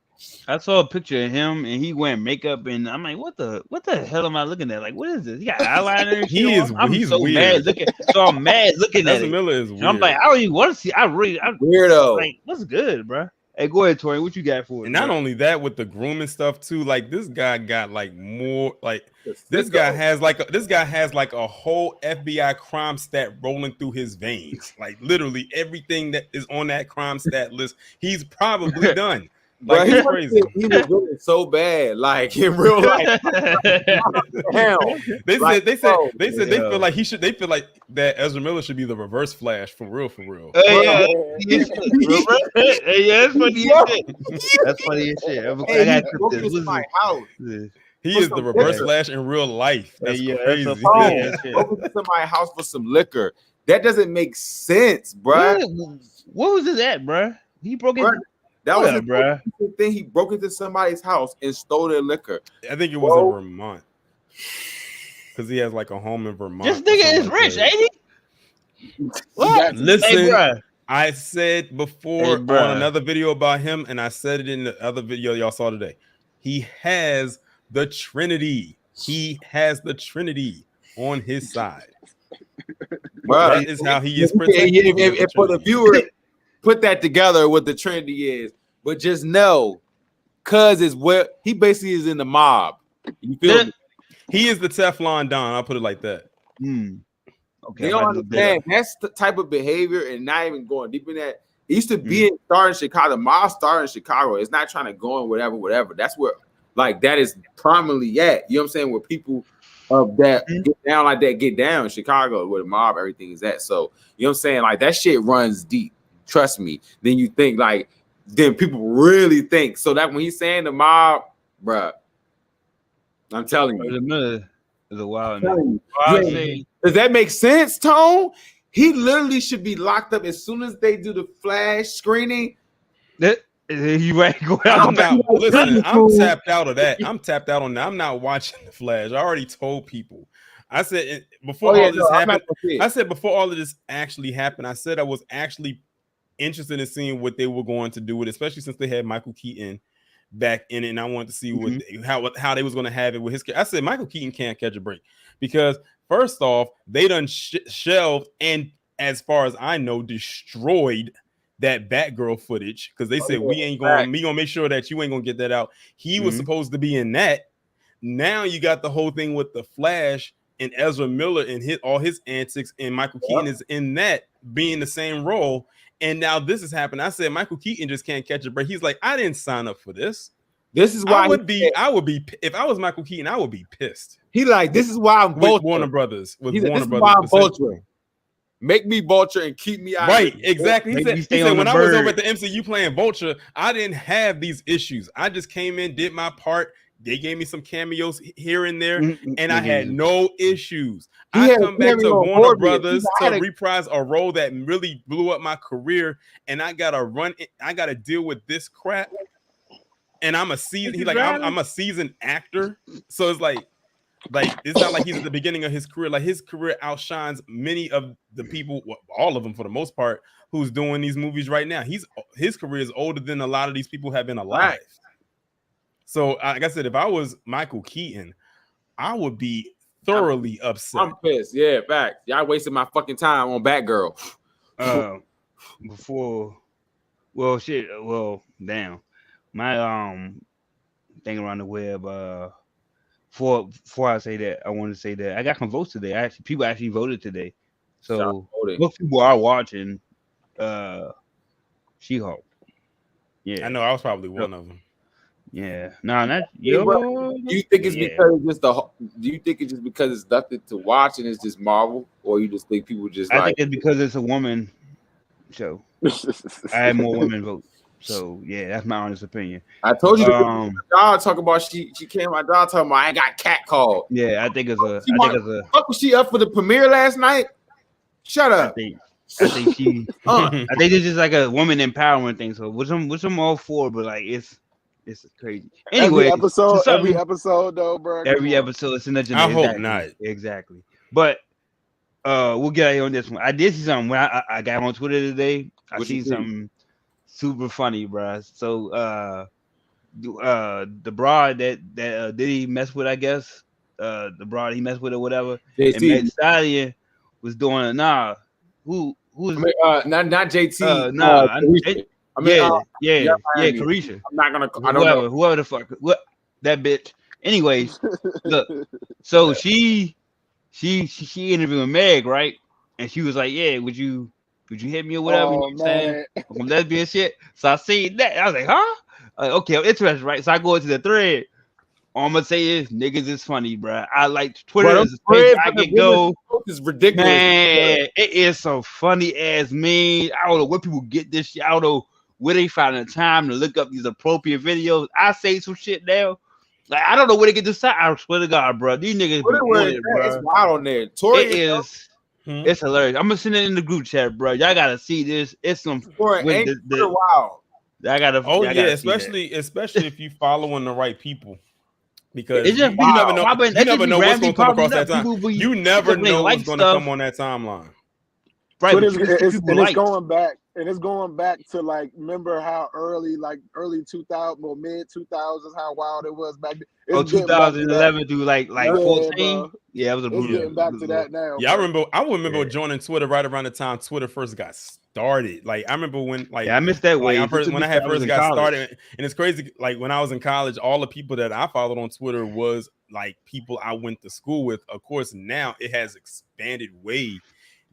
I saw a picture of him and he wearing makeup, and I'm like, what the hell am I looking at? Like, what is this? He got eyeliner and shit. He's so weird. Mad looking. So I'm mad looking at it. Miller is weird. I'm like, I don't even want to see. I'm weirdo. Like, what's good, bro? Hey, go ahead, Tori. What you got for it? And not only that, with the grooming stuff too. Like, this guy got like more. Like, this guy has like a whole FBI crime stat rolling through his veins. Like, literally everything that is on that crime stat list, he's probably done. Like, bro, it's crazy. He was doing so bad, like in real life. They said they feel like they feel like that Ezra Miller should be the reverse Flash for real. Yeah, that's funny as shit. That's funny as shit. He is the reverse Flash in real life. That's crazy. Broke into somebody's house for some liquor. That doesn't make sense, bro. What was it at, bro? He broke it. That was the thing. He broke into somebody's house and stole their liquor. I think it was in Vermont. Because he has like a home in Vermont. This nigga is rich, ain't he? What? Listen, I said before on another video about him, and I said it in the other video y'all saw today. He has the Trinity. He has the Trinity on his side. That is how he is protected. If for the viewer, put that together what the Trinity is, but just know, cuz is what he basically is in the mob. You feel me? He is the Teflon Don. I'll put it like that. Okay, they don't understand that's the type of behavior, and not even going deep in that. It used to be in starting Chicago. The mob started in Chicago. It's not trying to go in whatever. That's where like that is prominently at. You know what I'm saying? Where people of that get down like that get down in Chicago, where the mob everything is at. So you know what I'm saying? Like that shit runs deep. Trust me. Then you think like, then people really think. So that when he's saying the mob, bruh, I'm telling you. It's a wild telling nigga. you. Well, I'll Yeah. say Does that make sense, Tone? He literally should be locked up as soon as they do the flash screening. that you right. Go I'm out. not like, listen. I'm fool. tapped out of that. I'm tapped out on that. I'm not watching the Flash. I already told people. I said before all this happened. I said before all of this actually happened. I said I was actually interested in seeing what they were going to do with it, especially since they had Michael Keaton back in it, and I wanted to see what how they was going to have it with his. I said Michael Keaton can't catch a break because first off, they done shelved and as far as I know, destroyed that Batgirl footage because they said we ain't going. We gonna make sure that you ain't gonna get that out. He was supposed to be in that. Now you got the whole thing with the Flash and Ezra Miller and all his antics, and Michael Keaton is in that being the same role. And now this is happening. I said Michael Keaton just can't catch a break. He's like, I didn't sign up for this. This is why I would be if I was Michael Keaton, I would be pissed. He like, this is why I'm with Warner Brothers. With Warner Warner this Brothers. Is why I'm vulturing. Make me Vulture and keep me out. Right, exactly. He said when I was over at the MCU playing Vulture, I didn't have these issues. I just came in, did my part. They gave me some cameos here and there, and I had no issues. I come back to Warner Brothers to reprise a role that really blew up my career, and I gotta deal with this crap. And I'm a seasoned, I'm a seasoned actor, so it's like it's not like he's at the beginning of his career. Like his career outshines many of the people, all of them for the most part, who's doing these movies right now. His career is older than a lot of these people have been alive. Right. So, like I said, if I was Michael Keaton, I would be thoroughly upset. I'm pissed. Yeah, back. Y'all wasted my fucking time on Batgirl. Damn. My thing around the web. Before I say that, I want to say that I got some votes today. People actually voted today, so most people are watching She-Hulk. Yeah, I know. I was probably one of them. Yeah, no, Do you think it's because it's do you think it's just because it's nothing to watch and it's just Marvel, or you just think people just? I think it's because it's a woman show. I had more women vote. So yeah, that's my honest opinion. I told you. Y'all talk about she came out. Y'all talking about I got catcalled. Yeah, I think it's a. Fuck, was she up for the premiere last night? Shut up. I think she. I think it's just like a woman empowerment thing. So which I'm all for, but like it's crazy. Anyway, every episode though, bro. Every episode it's in the agenda. I hope not. Exactly. But we'll get out here on this one. I did see something when I got on Twitter today. I seen something super funny, bro. So the broad that did he mess with, I guess. The broad he messed with or whatever. JT. And Meg Stallion was doing who's not JT. Carisha. I'm not gonna. I don't know whoever the fuck that bitch. Anyways, look. So she interviewing Meg, right? And she was like, "Yeah, would you hit me or whatever?" You know what I'm saying? From lesbian shit. So I seen that. I was like, "Huh?" Like, okay, I'm interested, right? So I go into the thread. All I'm gonna say is niggas is funny, bro. I like Twitter is a place I can go. It's ridiculous. Man, it is some funny ass memes. I don't know where people get this shit. I don't know where they find the time to look up these appropriate videos. I say some shit now. Like I don't know where they get this time. I swear to God, bro. These niggas it's wild on there. It's hilarious. I'm gonna send it in the group chat, bro. Y'all gotta see this. It's some wild. Especially if you following the right people. Because it's just, you never know what's going to come across that time. You never know what's going to come on that timeline. Right, it's going back to like, remember how early 2000 or mid 2000s, how wild it was back then. 2011 to like 14. Yeah, it was a brutal. It's getting back to that now. Yeah, I remember joining Twitter right around the time Twitter first got started. Like I remember when I missed that way. When I first got started, and it's crazy. Like when I was in college, all the people that I followed on Twitter was like people I went to school with. Of course, now it has expanded way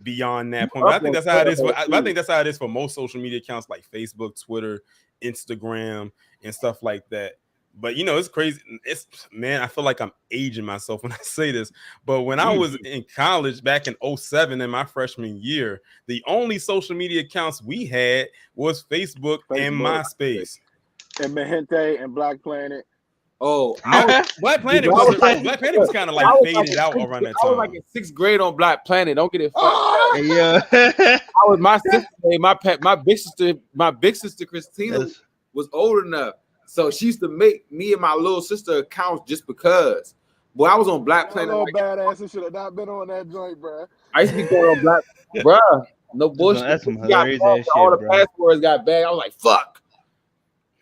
beyond that point. But I think that's how it is. I think that's how it is for most social media accounts like Facebook, Twitter, Instagram, and stuff like that. But you know, it's crazy. I feel like I'm aging myself when I say this. But when I was in college back in 2007 in my freshman year, the only social media accounts we had was Facebook and MySpace. And Mahente and Black Planet. Oh, Black Planet was kind of like faded out around that time. I was like in 6th grade on Black Planet. Don't get it fucked. Yeah. I was my sister, my big sister Christina was old enough, so she used to make me and my little sister accounts just because. Boy, I was on Black Planet. Little badass should have not been on that joint, bro. I used to be going on Black, bruh. No bullshit. That's some hilarious ass shit, all the bro. passwords got bagged. I was like, fuck.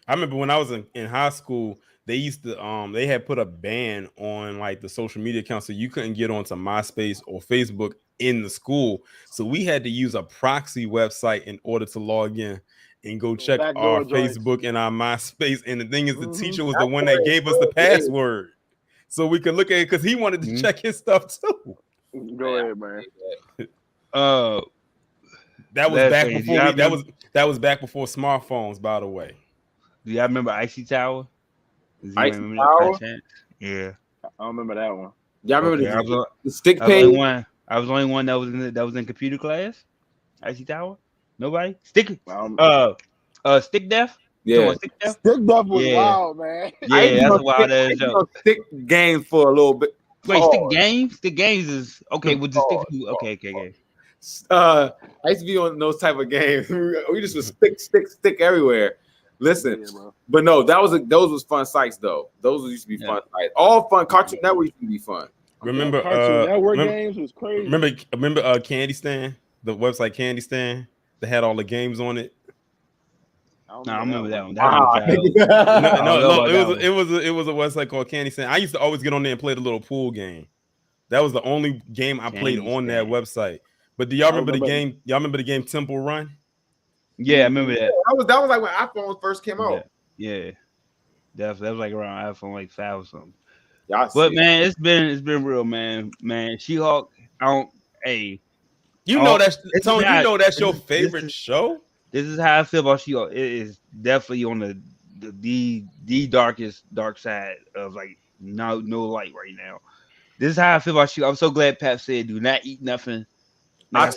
I remember when I was in high school, they used to they had put a ban on like the social media accounts, so you couldn't get onto MySpace or Facebook in the school. So we had to use a proxy website in order to log in and go check our Facebook and our MySpace. And the thing is, the teacher was the one that gave us the password, so we could look at it because he wanted to check his stuff too. Go ahead, man. That was back before that was back before smartphones, by the way. Do y'all remember Icy Tower? Icy Tower? Yeah. I don't remember that one. Y'all remember the stick page? I was the only one that was in computer class. Icy Tower? Nobody? Stick Deaf? Yeah. Stick Deaf was wild, man. Yeah, that's a wild ass joke. Stick games for a little bit. Wait, Stick games is okay with the stick. Okay. I used to be on those type of games. We just was stick everywhere. Listen, but no, those was fun sites though. Those used to be fun sites. All fun. Cartoon Network used to be fun. Remember Cartoon Network games was crazy. Remember Candy Stand, the website Candy Stand that had all the games on it. No, I remember that one. It was a website called Candy Stand. I used to always get on there and play the little pool game. That was the only game I played on that website. But do y'all remember the game? Y'all remember the game Temple Run? Yeah, I remember that. That was like when iPhone first came out. Yeah. That was like around iPhone like 5 or something. But man, it's been real, man. She-Hulk, that's your favorite show? This is how I feel about She-Hulk. It is definitely on the dark side of like no light right now. This is how I feel about She-Hulk. I'm so glad Pat said do not eat nothing. Like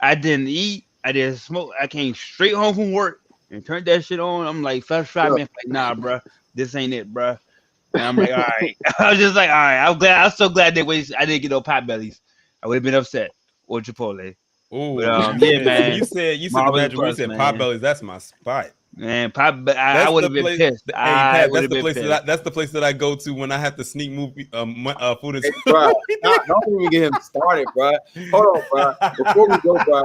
I didn't eat. I didn't smoke. I came straight home from work and turned that shit on. I'm like, first try, man. Like, nah, bro, this ain't it, bro. And I'm like, all right. I was just like, all right. I'm so glad I didn't get no pot bellies. I would have been upset or Chipotle. Oh, yeah, man. You said the magic word. You said pot bellies. That's my spot. Man, I would have been pissed. That's the place that I go to when I have to sneak movie food. Hey, bro, don't even get him started, bro. Hold on, bro. Before we go, bro,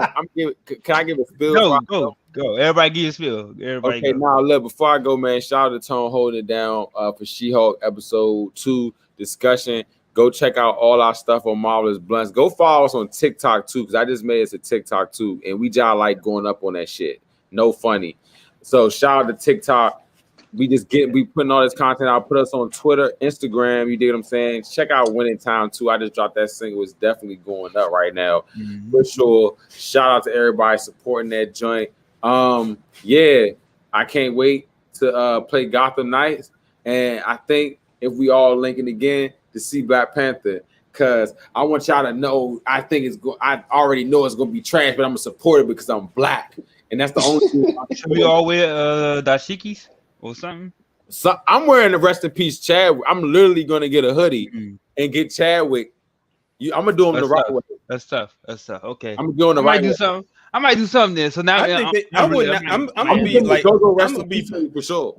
can I give a spill? Go. Everybody give a spill. Now look. Before I go, man, shout out to Tone holding it down for She-Hulk episode 2 discussion. Go check out all our stuff on Marvelous Blunts. Go follow us on TikTok too, because I just made us a TikTok too, and we just like going up on that shit. No funny. So shout out to TikTok. We putting all this content out. Put us on Twitter, Instagram. You dig what I'm saying? Check out Winning Time too. I just dropped that single. It's definitely going up right now for sure. Shout out to everybody supporting that joint. Yeah, I can't wait to play Gotham Knights, and I think if we all linking again to see Black Panther, because I want y'all to know I already know it's gonna be trash, but I'm gonna support it because I'm black. And that's the only thing. Should we all wear dashikis or something? So I'm wearing the rest in peace Chadwick. I'm literally gonna get a hoodie and get Chadwick. I'm gonna do them the right way. That's tough. Okay. I'm doing the right way. I might do something then. So now I'm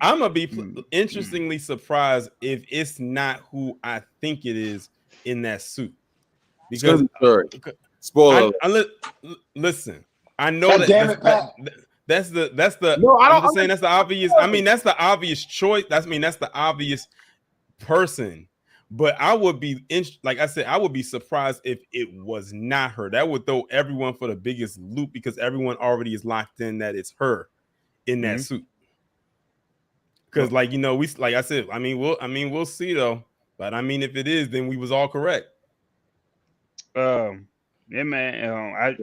gonna be interestingly surprised if it's not who I think it is in that suit. Because spoiler. Listen. I know that's the. No, I'm just saying that's the obvious. I mean, that's the obvious choice. That's the obvious person. But I would be like I said, I would be surprised if it was not her. That would throw everyone for the biggest loop because everyone already is locked in that it's her in that suit. Because, like I said, we'll see though. But I mean, if it is, then we was all correct. Yeah, man.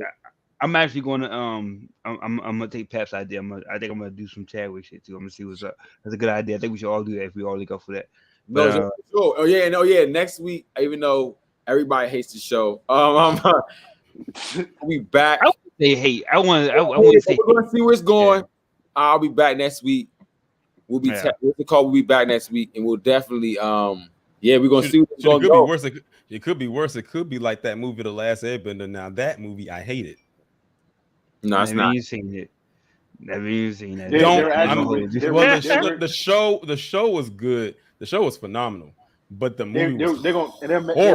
I'm actually going to I'm gonna take Pep's idea. I think I'm gonna do some Chadwick shit too. I'm gonna see what's up. That's a good idea. I think we should all do that if we all link up for that. But, sure. Oh yeah. Next week, even though everybody hates the show, we'll be back. I wouldn't say hate. I want to say we're gonna see where it's going. Yeah. I'll be back next week We'll be we'll be back next week, and we'll definitely we're gonna see what's It going could to be go. worse. It could be worse. It could be like that movie, The Last Airbender. Now that movie, I hate it. No, it's not. Never seen it. Never even seen that. The show was good. The show was phenomenal, but the movie they're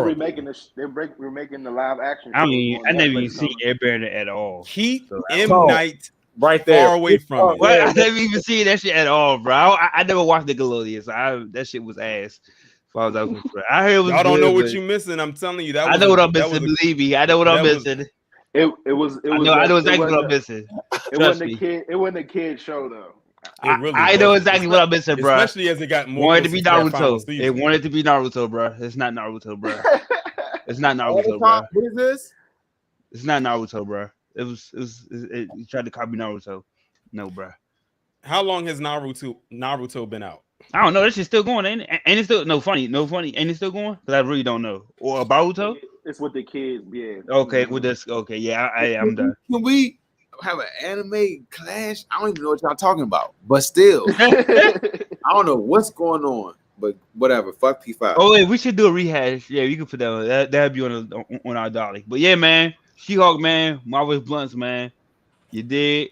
remaking the live action. I mean, I never even seen Airbender at all. Keep So, M. Night right there, far away from it. Well, I never even seen that shit at all, bro. I never watched Nickelodeon, so that shit was ass. I heard it was. Y'all don't know what you're missing. I'm telling you, I know what I'm missing. Believe me, I know what I'm missing. It was. I know exactly what I'm missing. It wasn't a kid show though. I know exactly what I'm missing, bro. Especially as it got more. Wanted to be Naruto. It wanted to be Naruto, bro. It's not Naruto, bro. It's not Naruto, bro. What is this? It's not Naruto, bro. It tried to copy Naruto. No, bro. How long has Naruto been out? I don't know. That shit's still going, ain't it? And it's still no funny. Ain't it still going? Because I really don't know. Or Boruto? It's with the kids, yeah. Okay, with this. Okay, yeah, I'm done. Can we have an anime clash? I don't even know what y'all talking about, but still, I don't know what's going on. But whatever, fuck P5. Oh wait, we should do a rehash. Yeah, we can put that. That'd be on our dolly. But yeah, man, She-Hulk, man, Marvelous Bluntz, man. You did.